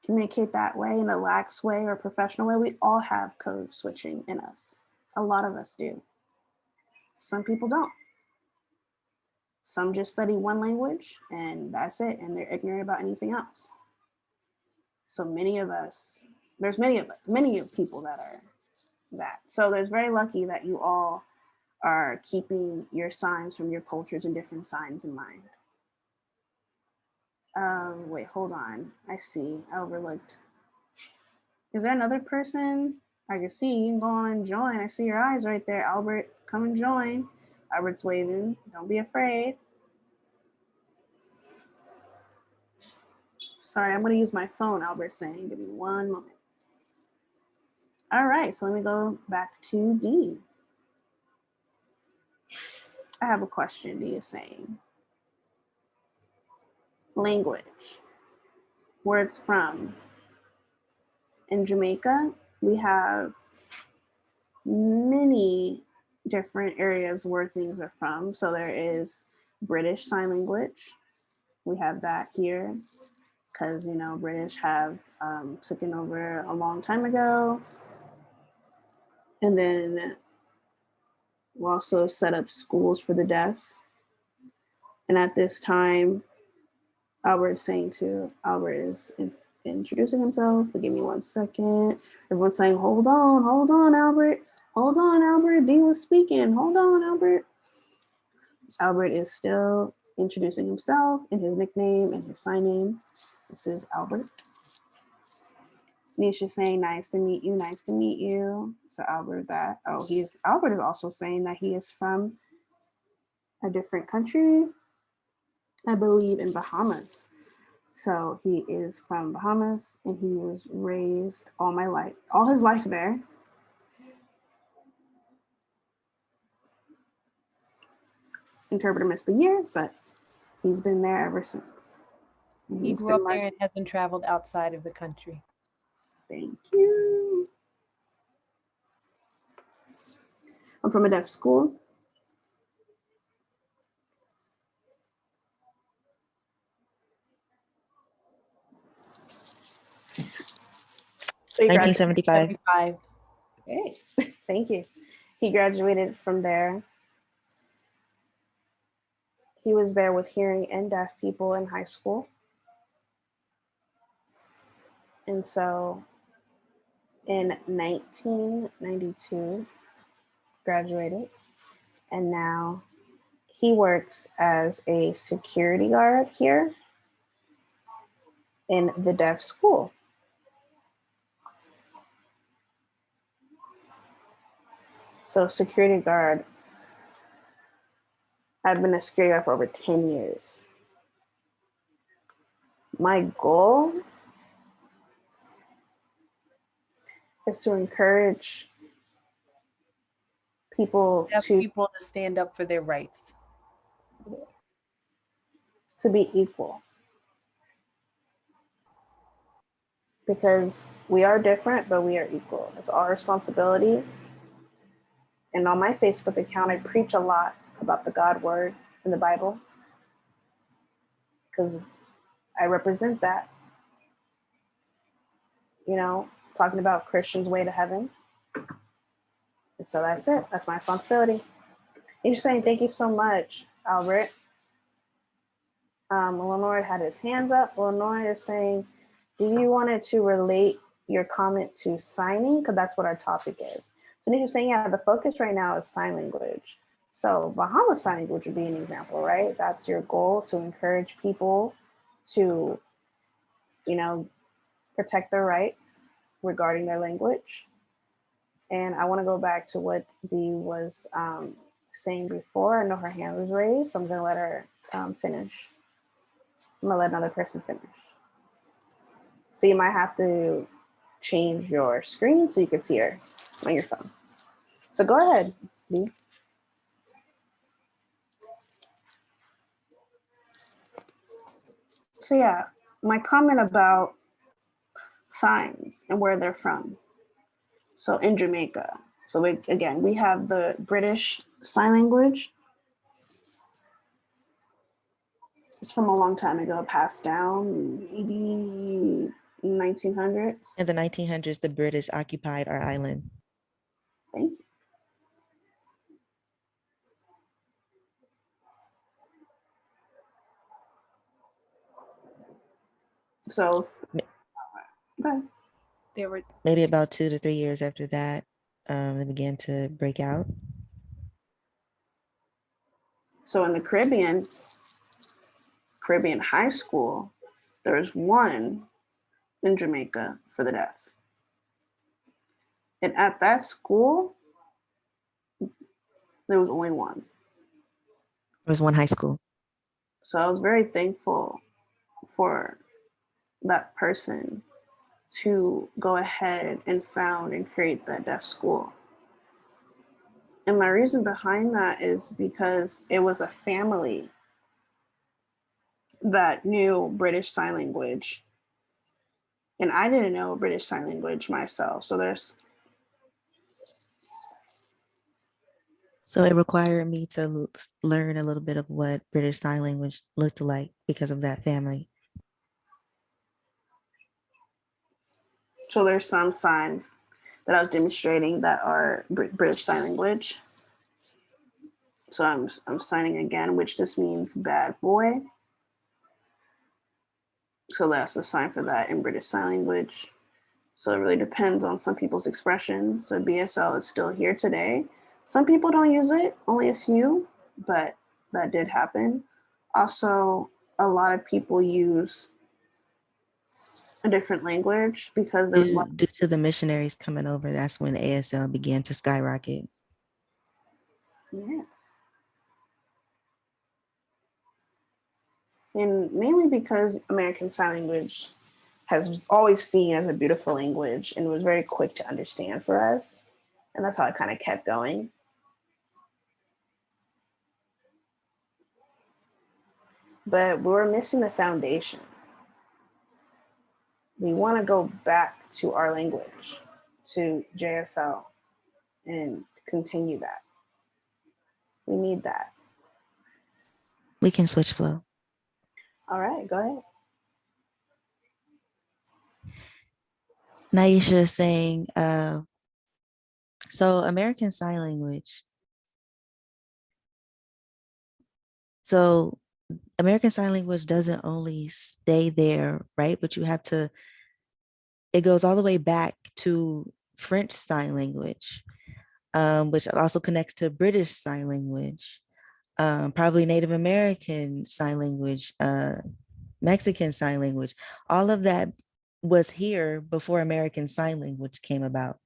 communicate that way, in a lax way or professional way. We all have code switching in us. A lot of us do. Some people don't. Some just study one language and that's it, and they're ignorant about anything else. So many of us, there's many people that are that. So there's very lucky that you all are keeping your signs from your cultures and different signs in mind. Wait, hold on. I see, I overlooked. Is there another person? I can see, you can go on and join. I see your eyes right there, Albert. come and join. Albert's waving. Don't be afraid. Sorry, I'm going to use my phone, Albert's saying. Give me one moment. All right, so let me go back to D. I have a question, D is saying. Language, where it's from. In Jamaica, we have many different areas where things are from. So there is British Sign Language. We have that here because, you know, British have taken over a long time ago. And then we also set up schools for the deaf. And at this time, Albert's saying too, Albert is introducing himself. But give me 1 second. Everyone's saying, hold on, Albert. Hold on, Albert. D was speaking. Hold on, Albert. Albert is still introducing himself and his nickname and his sign name. This is Albert. Niesha saying, nice to meet you, nice to meet you. So Albert Albert is also saying that he is from a different country, I believe in Bahamas. So he is from Bahamas and he was raised all his life there. Interpreter missed the year, but he's been there ever since. He grew up there and hasn't traveled outside of the country. Thank you. I'm from a deaf school. So 1975. 75. Okay, thank you. He graduated from there. He was there with hearing and deaf people in high school. And so in 1992, graduated. And now he works as a security guard here in the deaf school. So security guard, I've been a security guard for over 10 years. My goal is to encourage people people to stand up for their rights. To be equal. Because we are different, but we are equal. It's our responsibility. And on my Facebook account, I preach a lot about the God word in the Bible because I represent that, you know, talking about Christians' way to heaven. And so that's it. That's my responsibility. You're saying thank you so much, Albert. Lenore had his hands up. Lenore is saying, do you wanted to relate your comment to signing? Because that's what our topic is. So Nisha's saying, yeah, the focus right now is sign language. So Bahamas Sign Language would be an example, right? That's your goal, to encourage people to, you know, protect their rights regarding their language. And I want to go back to what Dee was saying before. I know her hand was raised, so I'm going to let her finish. I'm going to let another person finish. So you might have to change your screen so you can see her on your phone. So go ahead, Dee. So yeah, my comment about signs and where they're from. So in Jamaica, so we have the British Sign Language. It's from a long time ago, passed down, maybe 1900s. In the 1900s, the British occupied our island. Thank you. So, okay. There were maybe about 2 to 3 years after that, they began to break out. So in the Caribbean high school, there's one in Jamaica for the deaf. And at that school, There was only one. There was one high school. So I was very thankful for that person to go ahead and found and create that deaf school. And my reason behind that is because it was a family that knew British Sign Language. And I didn't know British Sign Language myself. So it required me to learn a little bit of what British Sign Language looked like because of that family. So there's some signs that I was demonstrating that are British Sign Language. So I'm signing again, which just means bad boy. So that's the sign for that in British Sign Language. So it really depends on some people's expression. So BSL is still here today. Some people don't use it, only a few, but that did happen. Also, a lot of people use a different language because there's due to the missionaries coming over, that's when ASL began to skyrocket. Yeah. And mainly because American Sign Language was always seen as a beautiful language and was very quick to understand for us. And that's how it kind of kept going. But we're missing the foundation. We want to go back to our language, to JSL, and continue that. We need that. We can switch flow. All right, go ahead. Niesha is saying, so American Sign Language. So American Sign Language doesn't only stay there, right? But you have to, it goes all the way back to French Sign Language, which also connects to British Sign Language, probably Native American Sign Language, Mexican Sign Language. All of that was here before American Sign Language came about.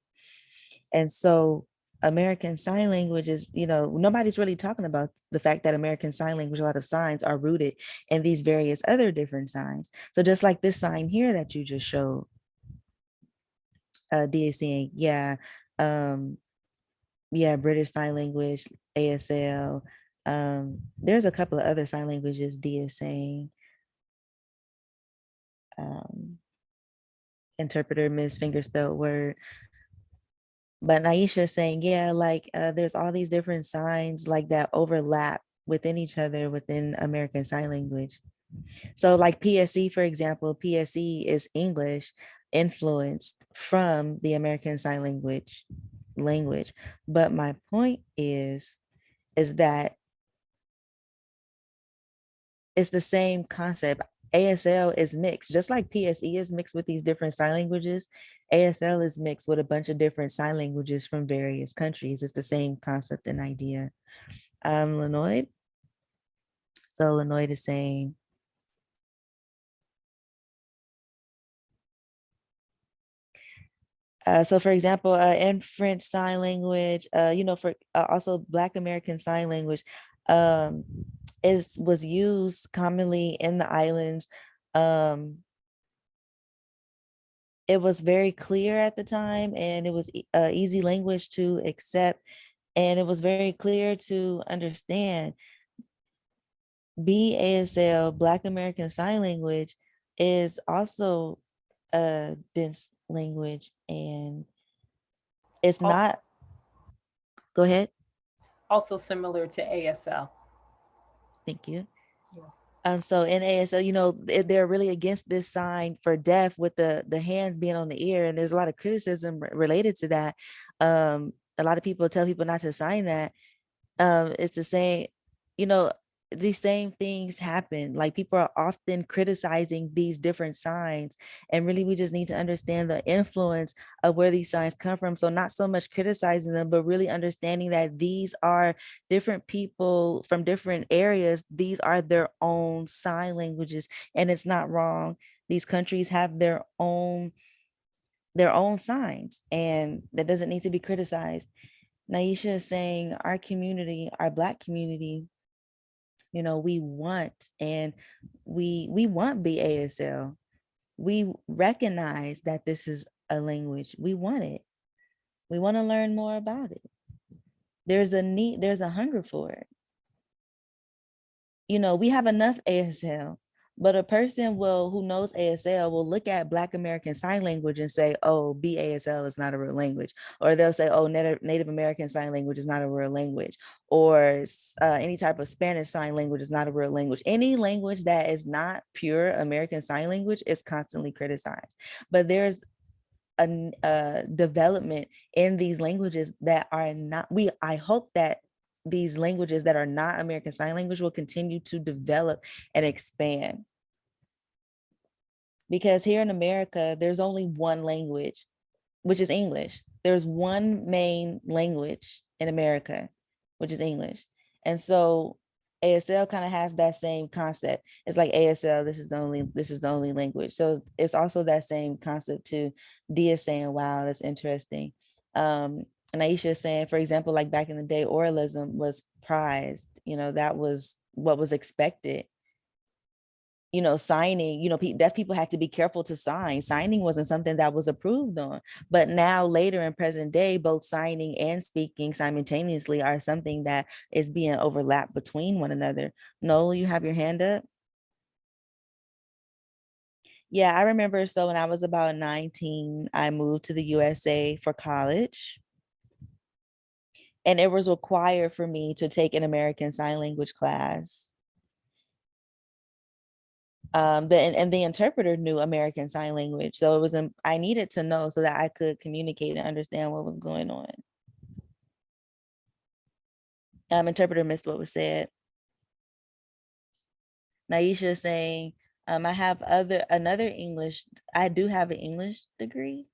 And so American Sign Language is, nobody's really talking about the fact that American Sign Language, a lot of signs are rooted in these various other different signs. So just like this sign here that you just showed, DAC, British Sign Language, ASL. There's a couple of other sign languages, DSA, interpreter, Miss Fingerspelled Word. But Niesha is saying, there's all these different signs like that overlap within each other within American Sign Language. So like PSE, for example, PSE is English influenced from the American Sign Language. But my point is that it's the same concept. ASL is mixed, just like PSE is mixed with these different sign languages. ASL is mixed with a bunch of different sign languages from various countries. It's the same concept and idea. Lenoid. So Lenoid is saying, so for example, in French Sign Language, for also Black American Sign Language, was used commonly in the islands. It was very clear at the time, and it was easy language to accept, and it was very clear to understand. BASL, Black American Sign Language, is also a dense language, and it's Also- not. Go ahead. Also similar to ASL. Thank you. Yes. So in ASL, they're really against this sign for deaf with the hands being on the ear, and there's a lot of criticism related to that. A lot of people tell people not to sign that. It's the same, these same things happen. Like, people are often criticizing these different signs, and really we just need to understand the influence of where these signs come from. So not so much criticizing them, but really understanding that these are different people from different areas. These are their own sign languages, and it's not wrong. These countries have their own signs, and that doesn't need to be criticized. Niesha is saying our community, our Black community, you know, we want BASL. We recognize that this is a language. We want it. We want to learn more about it. There's a need, there's a hunger for it. You know, we have enough ASL, but a person who knows ASL will look at Black American Sign Language and say, oh, BASL is not a real language. Or they'll say, oh, Native American Sign Language is not a real language. Or any type of Spanish Sign Language is not a real language. Any language that is not pure American Sign Language is constantly criticized. But there's a development in these languages that are not, I hope that these languages that are not American Sign Language will continue to develop and expand. Because here in America, there's only one language, which is English. There's one main language in America, which is English. And so ASL kind of has that same concept. It's like ASL, this is the only language. So it's also that same concept too. Dia saying, wow, that's interesting. And Niesha is saying, for example, like back in the day, oralism was prized. You know, that was what was expected. You know, signing, you know, deaf people had to be careful to sign. Signing wasn't something that was approved on. But now later in present day, both signing and speaking simultaneously are something that is being overlapped between one another. Noel, you have your hand up? Yeah, I remember. So when I was about 19, I moved to the USA for college. And it was required for me to take an American Sign Language class. The interpreter knew American Sign Language. So it was, I needed to know so that I could communicate and understand what was going on. Interpreter missed what was said. Niesha is saying, I have another English, I do have an English degree.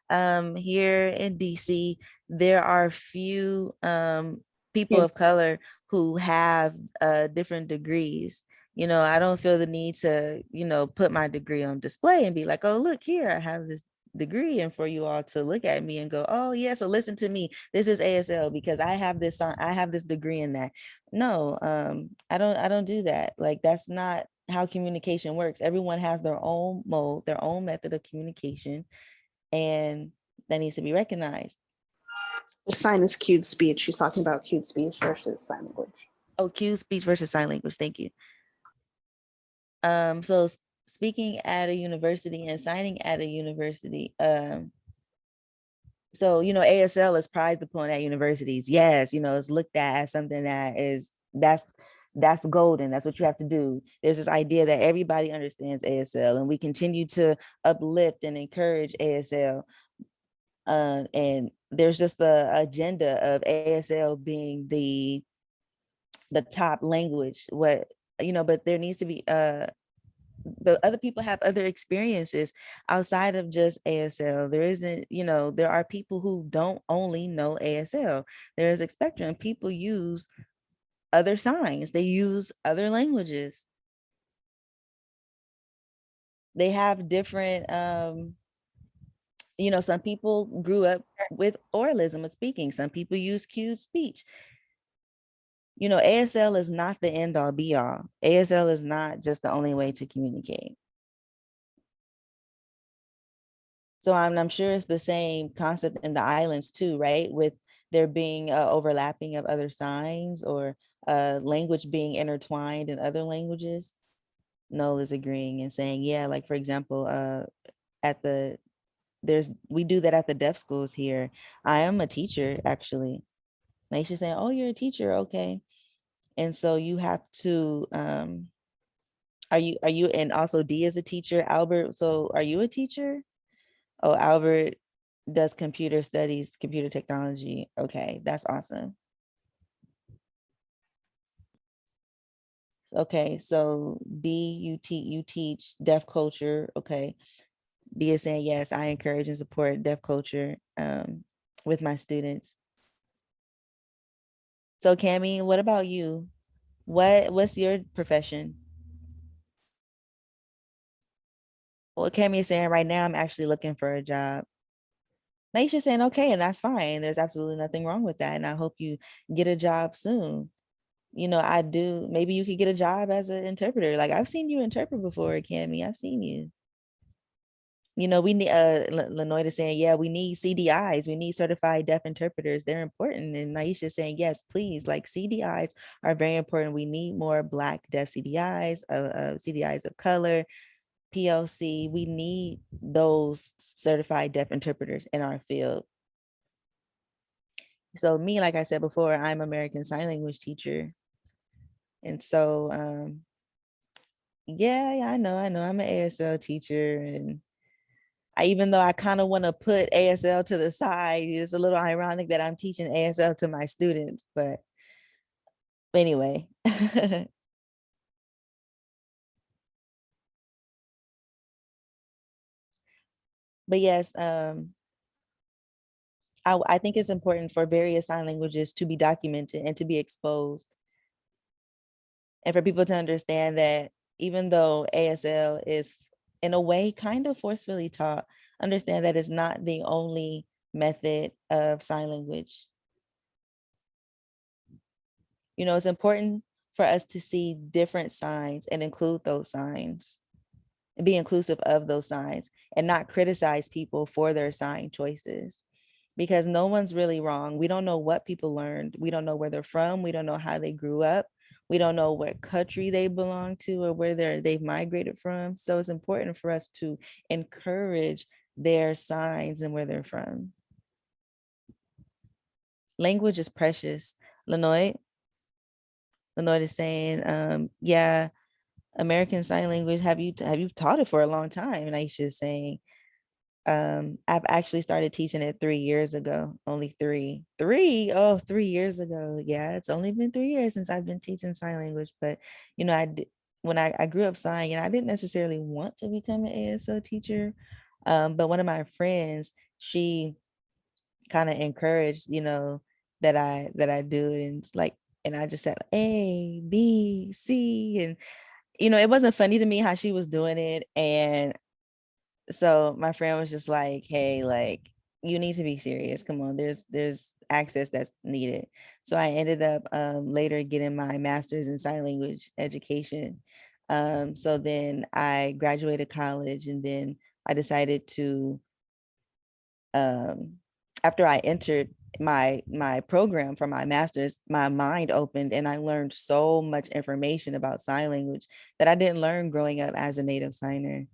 Here in DC, there are few people of color who have different degrees. You know, I don't feel the need to, you know, put my degree on display and be like, oh, look here, I have this degree, and for you all to look at me and go, oh yeah, so listen to me, this is ASL because I have this degree in that. No, I don't do that. Like, that's not how communication works. Everyone has their own mode, their own method of communication, and that needs to be recognized. The sign is cued speech. She's talking about cued speech versus sign language. Oh, cued speech versus sign language. Thank you. So speaking at a university and signing at a university. So, you know, ASL is prized upon at universities. Yes, you know, it's looked at as something that's golden. That's what you have to do. There's this idea that everybody understands ASL, and we continue to uplift and encourage ASL. And there's just the agenda of ASL being the top language. What, you know, but there needs to be but other people have other experiences outside of just ASL. There isn't, you know, there are people who don't only know ASL. There's a spectrum. People use other signs. They use other languages. They have different, you know, some people grew up with oralism of speaking. Some people use cued speech. You know, ASL is not the end all be all. ASL is not just the only way to communicate. So I'm sure it's the same concept in the islands too, right? With there being overlapping of other signs or language being intertwined in other languages. Noel is agreeing and saying, yeah, like for example, we do that at the deaf schools here. I am a teacher, actually. Niesha saying, oh, you're a teacher, okay. And so you have to, are you, and also D is a teacher, Albert, so are you a teacher? Oh, Albert does computer studies, computer technology. Okay, that's awesome. Okay, so D, you teach deaf culture. Okay, D is saying, yes, I encourage and support deaf culture with my students. So Cami, what about you? What's your profession? Well, Cammy is saying right now I'm actually looking for a job. Niesha saying okay, and that's fine. There's absolutely nothing wrong with that. And I hope you get a job soon. I do. Maybe you could get a job as an interpreter. Like I've seen you interpret before, Cammy. I've seen you. We need Lenoid is saying, yeah, we need CDIs. We need certified deaf interpreters. They're important. And Niesha is saying, yes, please. Like CDIs are very important. We need more Black deaf CDIs, CDIs of color, PLC. We need those certified deaf interpreters in our field. So me, like I said before, I'm American Sign Language teacher. And so, yeah, I know. I'm an ASL teacher. And even though I kind of want to put ASL to the side, it's a little ironic that I'm teaching ASL to my students, but anyway. But yes, I think it's important for various sign languages to be documented and to be exposed. And for people to understand that even though ASL is in a way kind of forcefully taught, understand that it's not the only method of sign language. It's important for us to see different signs and include those signs and be inclusive of those signs and not criticize people for their sign choices, because no one's really wrong. We don't know what people learned. We don't know where they're from. We don't know how they grew up. We don't know what country they belong to or where they've migrated from. So it's important for us to encourage their signs and where they're from. Language is precious. Lenoid is saying, yeah, American Sign Language, have you taught it for a long time? And Aisha's saying, I've actually started teaching it 3 years ago. Only 3 years ago. Yeah, it's only been 3 years since I've been teaching sign language. But when I grew up sign, I didn't necessarily want to become an ASL teacher. But one of my friends, she kind of encouraged, that I do it. And it's like, and I just said A, B, C. And it wasn't funny to me how she was doing it. And so my friend was just like, hey, like, you need to be serious. Come on, there's access that's needed. So I ended up later getting my master's in sign language education. So then I graduated college, and then I decided to, after I entered my program for my master's, my mind opened and I learned so much information about sign language that I didn't learn growing up as a native signer.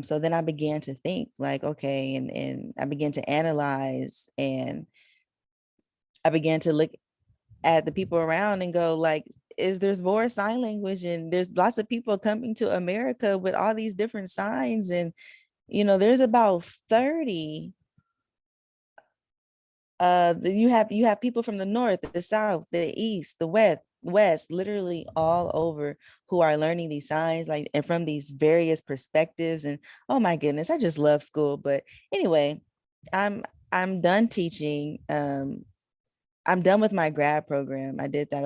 So then I began to think like, okay, and I began to analyze, and I began to look at the people around and go like, there's more sign language, and there's lots of people coming to America with all these different signs. And, there's about 30. You have people from the north, the south, the east, the west, literally all over, who are learning these signs, like, and from these various perspectives. And oh my goodness, I just love school. But anyway, I'm done teaching. I'm done with my grad program. I did that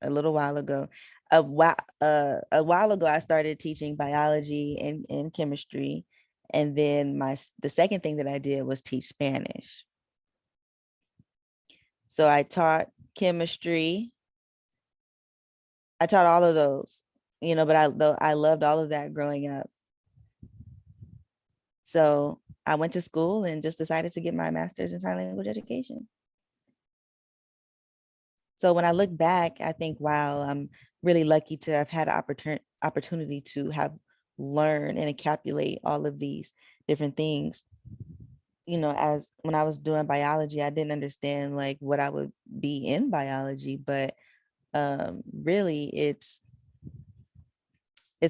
a little while ago. A while ago, I started teaching biology and chemistry, and then the second thing that I did was teach Spanish. So I taught chemistry. I taught all of those, but I loved all of that growing up. So I went to school and just decided to get my master's in sign language education. So when I look back, I think, wow, I'm really lucky to have had an opportunity to have learned and encapsulate all of these different things. As when I was doing biology, I didn't understand like what I would be in biology, but really it's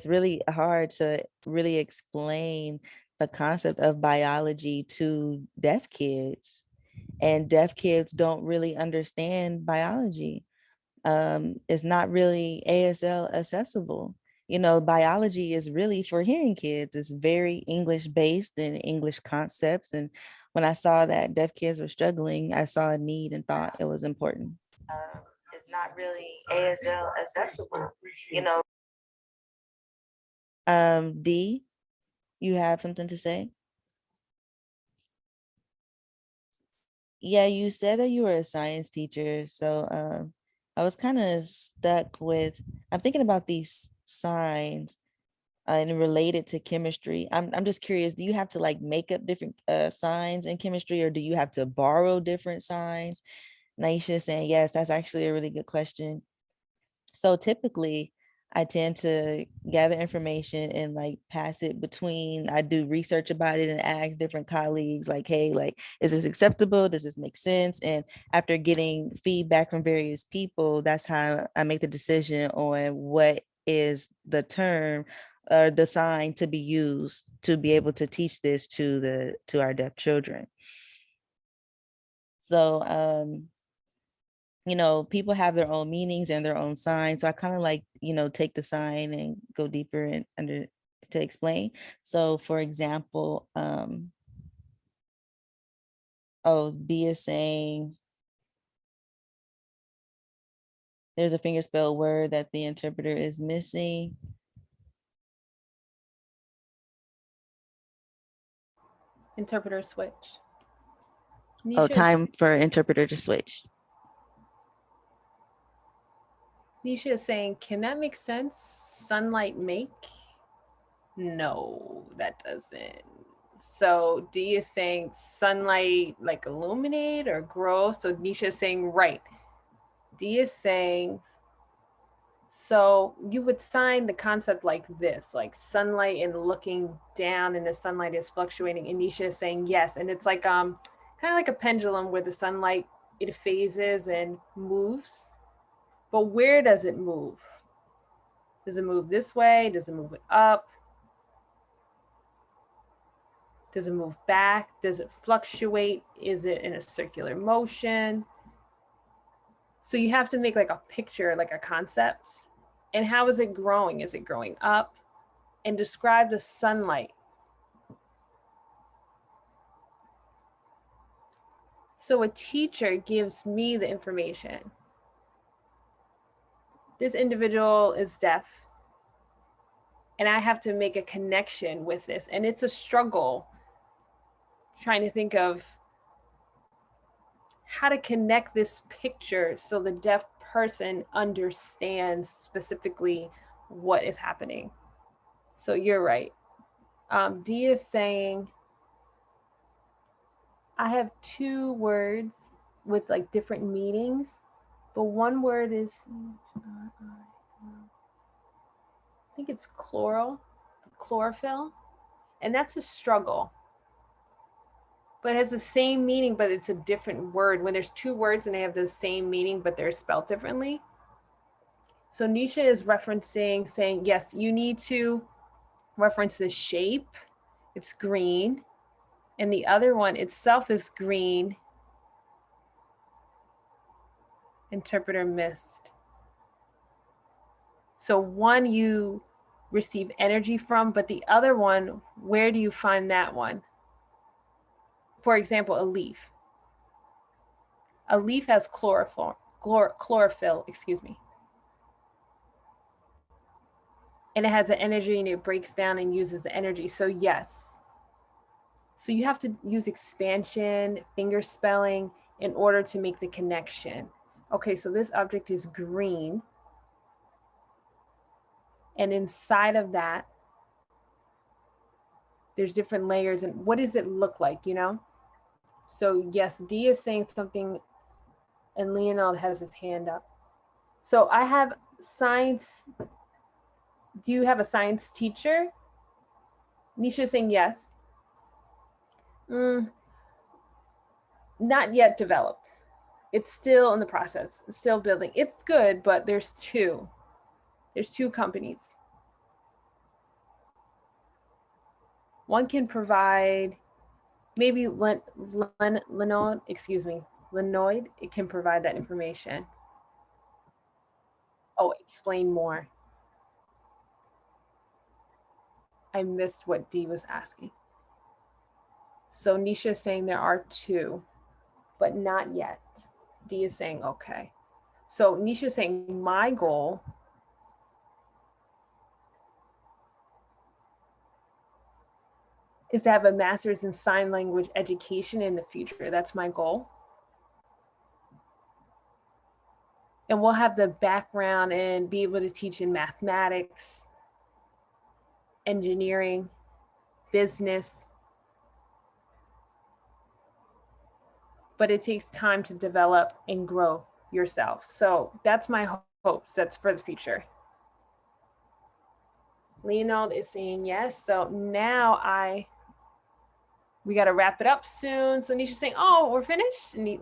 really hard to really explain the concept of biology to deaf kids, and deaf kids don't really understand biology. It's not really ASL accessible. Biology is really for hearing kids. It's very English based and English concepts. And when I saw that deaf kids were struggling, I saw a need and thought it was important. It's not really ASL accessible, D. You have something to say? Yeah, you said that you were a science teacher, so I was kind of stuck with. I'm thinking about these signs and related to chemistry. I'm just curious. Do you have to like make up different signs in chemistry, or do you have to borrow different signs? Niesha is saying yes. That's actually a really good question. So typically, I tend to gather information and like pass it between. I do research about it and ask different colleagues, like, hey, like, is this acceptable? Does this make sense? And after getting feedback from various people, that's how I make the decision on what is the term or the sign to be used to be able to teach this to our deaf children. So people have their own meanings and their own signs. So I kind of like, take the sign and go deeper and under to explain. So for example, B is saying there's a fingerspell word that the interpreter is missing. Interpreter switch. Oh, Niesha time for interpreter to switch. Niesha is saying, can that make sense? Sunlight make? No, that doesn't. So D is saying sunlight like illuminate or grow. So Niesha is saying right. D is saying, so you would sign the concept like this, like sunlight and looking down and the sunlight is fluctuating. And Niesha is saying yes. And it's like kind of like a pendulum where the sunlight, it phases and moves. But where does it move? Does it move this way? Does it move up? Does it move back? Does it fluctuate? Is it in a circular motion? So you have to make like a picture, like a concept. And how is it growing? Is it growing up? And describe the sunlight. So a teacher gives me the information. This individual is deaf. And I have to make a connection with this. And it's a struggle trying to think of how to connect this picture so the deaf person understands specifically what is happening. So you're right. D is saying, I have two words with like different meanings, but one word is, I think it's chlorophyll, and that's a struggle. But it has the same meaning, but it's a different word. When there's two words and they have the same meaning, but they're spelled differently. So Niesha is referencing, saying, yes, you need to reference the shape. It's green. And the other one itself is green. Interpreter missed. So one you receive energy from, but the other one, where do you find that one? For example, a leaf. A leaf has chlorophyll, excuse me. And it has an energy and it breaks down and uses the energy. So yes. So you have to use expansion, finger spelling in order to make the connection. Okay, so this object is green. And inside of that, there's different layers. And what does it look like, So yes, D is saying something and Leonard has his hand up. So I have science. Do you have a science teacher? Niesha is saying yes. Not yet developed. It's still in the process. It's still building. It's good, but there's two. There's two companies. One can provide, maybe Lenoid, it can provide that information. Oh, explain more. I missed what D was asking. So Niesha is saying there are two, but not yet. D is saying, okay. So Niesha is saying my goal is to have a master's in sign language education in the future. That's my goal. And we'll have the background and be able to teach in mathematics, engineering, business. But it takes time to develop and grow yourself. So that's my hopes. That's for the future. Leonard is saying yes. So now we got to wrap it up soon. So Niesha's saying, oh, we're finished. And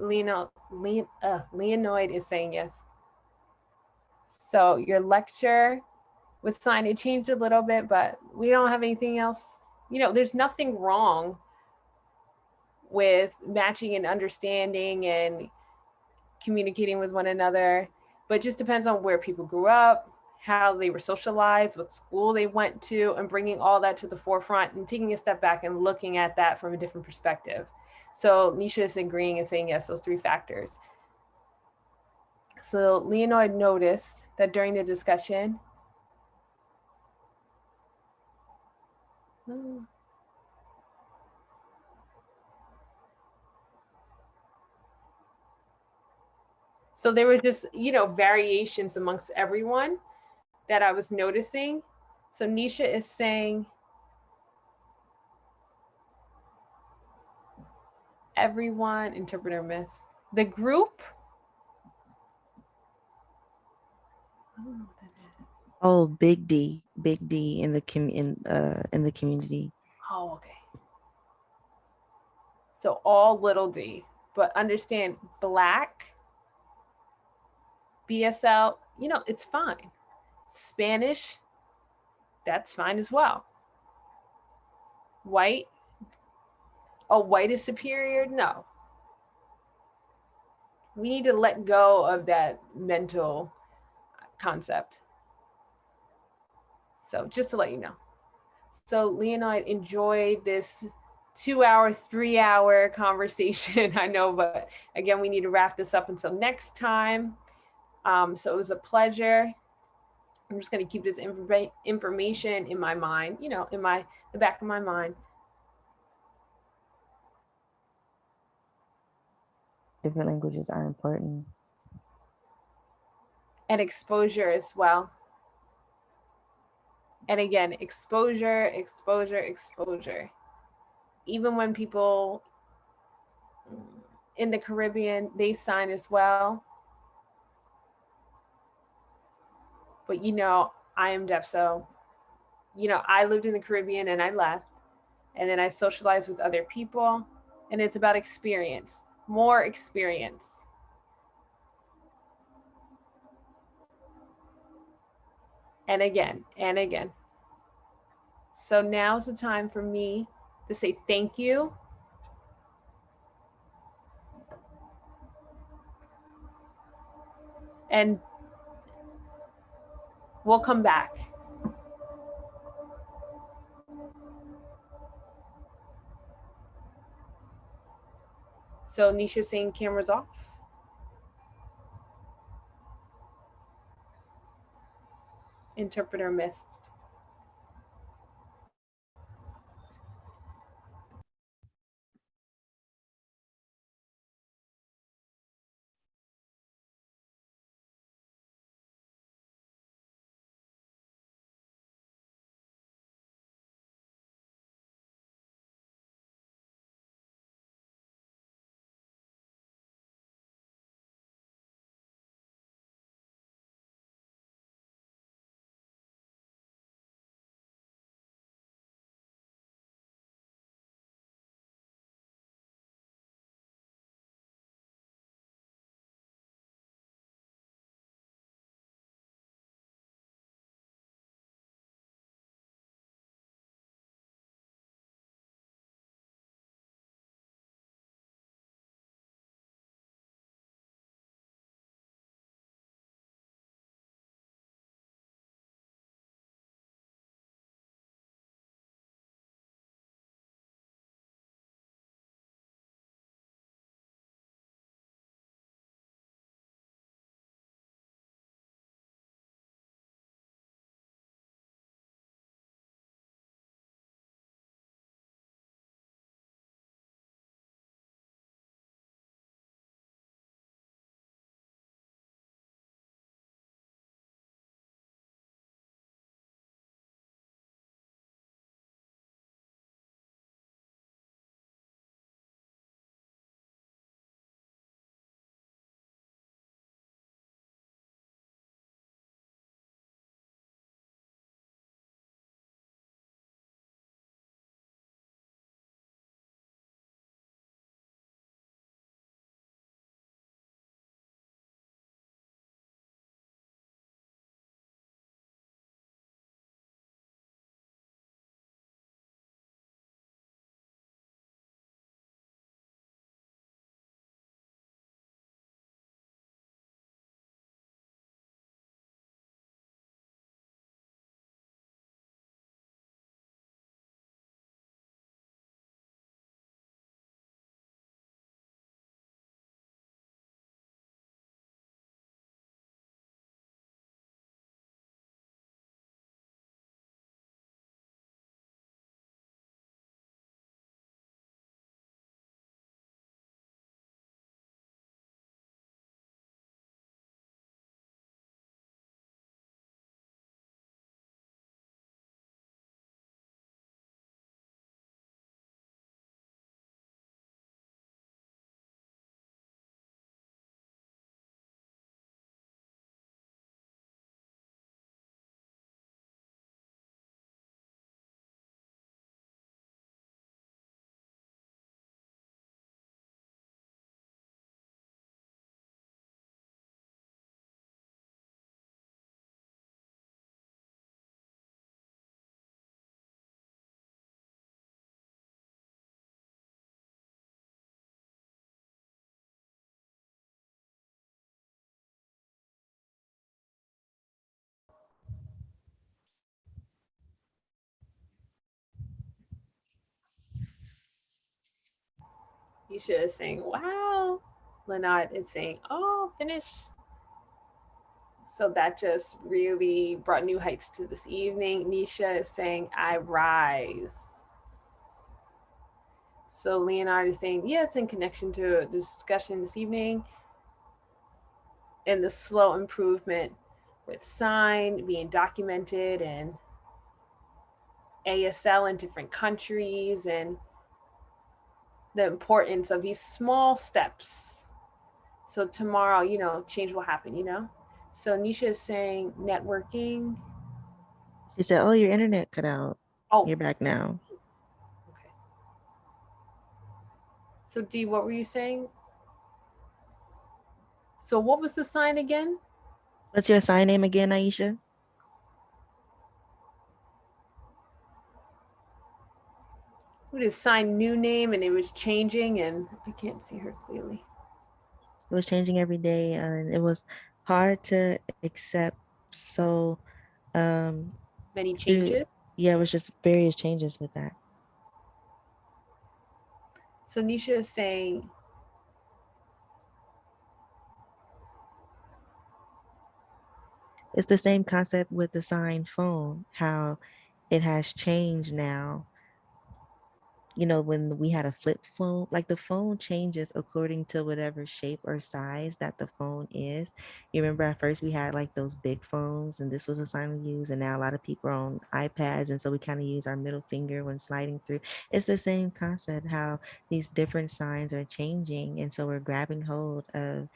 Leonid is saying yes. So your lecture with sign, it changed a little bit, but we don't have anything else. You know, there's nothing wrong with matching and understanding and communicating with one another, but it just depends on where people grew up, how they were socialized, what school they went to, and bringing all that to the forefront and taking a step back and looking at that from a different perspective. So Niesha is agreeing and saying yes, those 3 factors. So Leonid noticed that during the discussion, so there were just, you know, variations amongst everyone that I was noticing. So Niesha is saying, everyone, interpreter miss. The group? I don't know what that is. Oh, big D in the community. Oh, okay. So all little d, but understand Black, BSL, you know, it's fine. Spanish, that's fine as well. White, oh, white is superior? No. We need to let go of that mental concept. So just to let you know. So Leonid enjoyed this 2-hour, 3-hour conversation. I know, but again, we need to wrap this up until next time. So it was a pleasure. I'm just going to keep this information in my mind, you know, in the back of my mind. Different languages are important. And exposure as well. And again, exposure, exposure, exposure. Even when people in the Caribbean, they sign as well. But, you know, I am deaf, so, you know, I lived in the Caribbean and I left. And then I socialized with other people. And it's about experience, more experience. And again, and again. So now's the time for me to say thank you. And we'll come back. So Niesha saying cameras off. Interpreter missed. Niesha is saying, wow. Lynette is saying, oh, finished. So that just really brought new heights to this evening. Niesha is saying, I rise. So Leonard is saying, yeah, it's in connection to the discussion this evening and the slow improvement with sign being documented and ASL in different countries and the importance of these small steps. So tomorrow, change will happen, So Niesha is saying networking. She said, oh, your internet cut out. Oh, You're back now. okay. So Dee, what were you saying? So what was the sign again? What's your sign name again, Aisha? What is sign new name and it was changing and I can't see her clearly. It was changing every day and it was hard to accept. So Many changes. yeah, it was just various changes with that. So Niesha is saying, it's the same concept with the sign phone, how it has changed now. When we had a flip phone, like the phone changes according to whatever shape or size that the phone is. You remember at first we had like those big phones and this was a sign we use, and now a lot of people are on iPads, and so we kind of use our middle finger when sliding through. It's the same concept, how these different signs are changing, and so we're grabbing hold of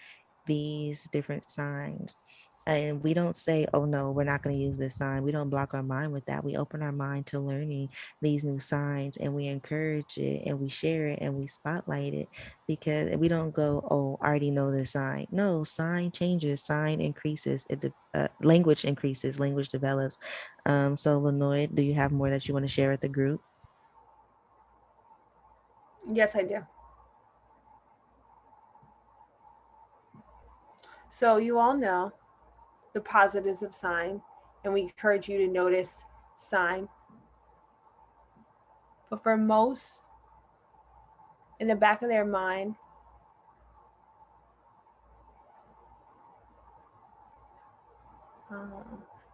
these different signs. And we don't say, oh no, we're not going to use this sign. We don't block our mind with that. We open our mind to learning these new signs, and we encourage it and we share it and we spotlight it, because we don't go, oh, I already know this sign. No, sign changes, sign increases, language increases, language develops. So Lenoy, do you have more that you want to share with the group? yes, I do. So you all know the positives of sign, and we encourage you to notice sign. But for most, in the back of their mind,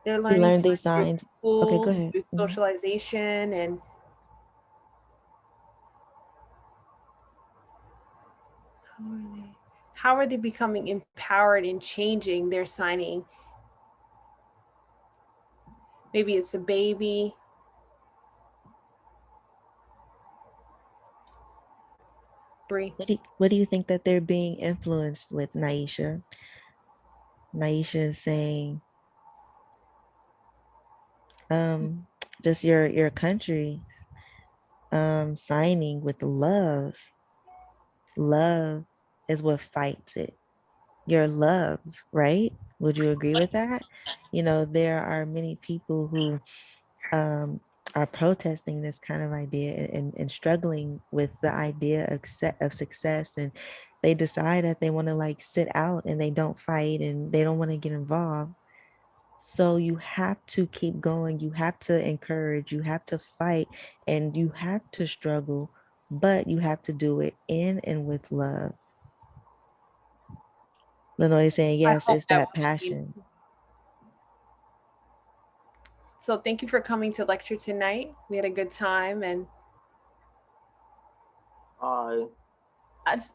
they're We learning learned sign these through signs. Okay, go school, ahead. through socialization, and how are they becoming empowered and changing their signing? Maybe it's a baby. Bree. What do you think that they're being influenced with, Niesha? Niesha is saying, just your country signing with love. Love is what fights it. Your love, right? Would you agree with that? There are many people who are protesting this kind of idea and struggling with the idea of success, and they decide that they want to like sit out and they don't fight and they don't want to get involved. So you have to keep going, you have to encourage, you have to fight, and you have to struggle, but you have to do it in and with love. Lenoy is saying, I yes, hope it's that that passion. So thank you for coming to lecture tonight. We had a good time, and Hi. just,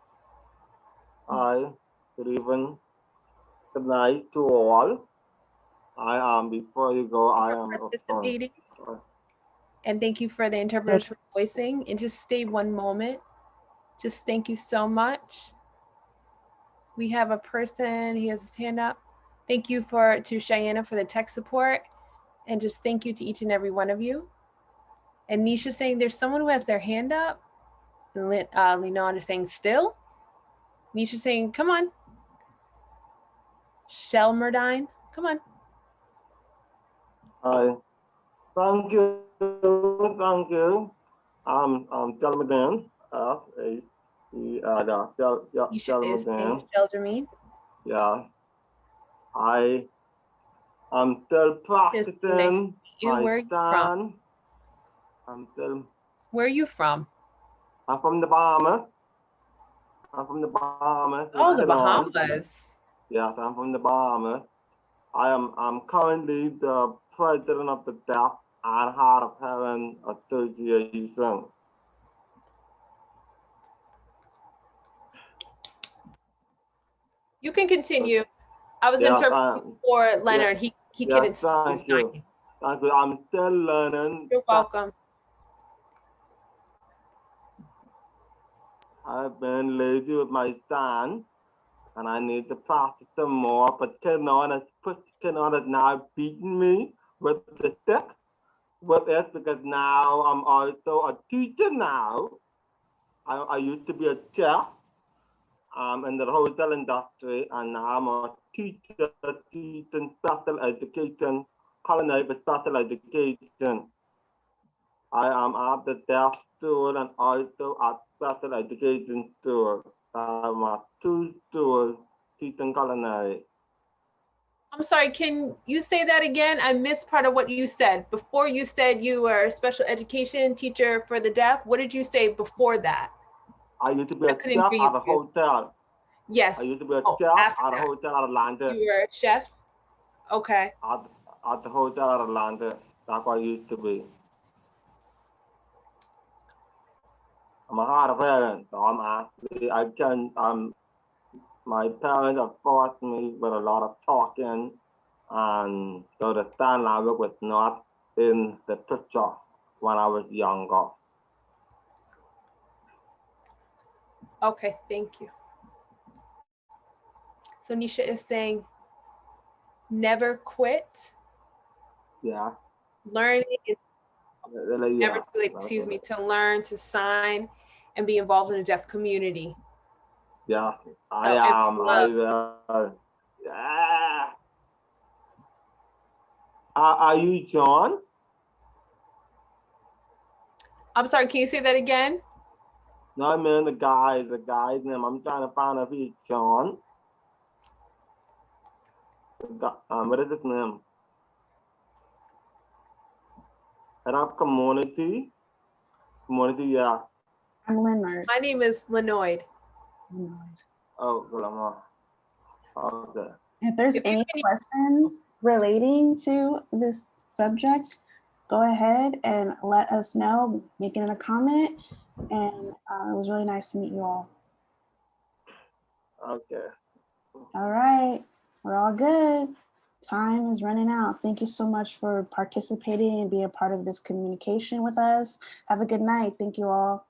Hi. Good evening. Good night to all. Before you go, I am participating. And thank you for the interpreters for voicing. And just stay one moment. Just thank you so much. We have a person, he has his hand up. Thank you to Cheyenne for the tech support. And just thank you to each and every one of you. And Niesha saying there's someone who has their hand up. Linon is saying still. Niesha saying, come on. Shelmerdine, come on. Hi. Thank you. Thank you. Tell me again. Niesha is saying Sheldermine. Yeah. I'm still practicing. Where are you from? Where are you from? I'm from the Bahamas. I'm from the Bahamas. Oh, the Looking on. Bahamas. Yes, I'm from the Bahamas. I'm currently the president of the Deaf and Hard of Hearing Association. You can continue. I was Yes, interpreting for Leonard. He couldn't yes, speak. thank you. Thank you. I'm still learning. You're welcome. I've been lazy with my stand, and I need to practice some more. But Kenon is now beating me with the stick with it because now I'm also a teacher now. I used to be a chef in the hotel industry, and now I'm a teacher teaching special education, culinary special education. I am at the deaf school and also at special education school. I'm at 2 schools teaching culinary. I'm sorry, can you say that again? I missed part of what you said. Before you said you were a special education teacher for the deaf. What did you say before that? I used to be a couldn't chef hear you. at a hotel. Yes. I used to be a Oh, chef after at a that. hotel at Atlanta. You were a chef? Okay. At the hotel at Atlanta. That's what I used to be. I'm a hard of hearing, so my parents have forced me with a lot of talking, and so the sign language was not in the picture when I was younger. Okay, thank you. So Niesha is saying, never quit. Yeah. Learning is never Yeah. too late, excuse me, to learn, to sign, and be involved in the deaf community. Yeah, I and am. I love. will. Yeah. Are you John? I'm sorry, can you say that again? No, I mean the guy's name. I'm trying to find out if he's John. What is his name? Head of community. Community, yeah. I'm Leonard. My name is Lenoid. Oh, Grandma. Okay. If there's If you any can- questions relating to this subject, go ahead and let us know. Make it in a comment. And it was really nice to meet you all. Okay. All right, we're all good. Time is running out. Thank you so much for participating and being a part of this communication with us. Have a good night. Thank you all.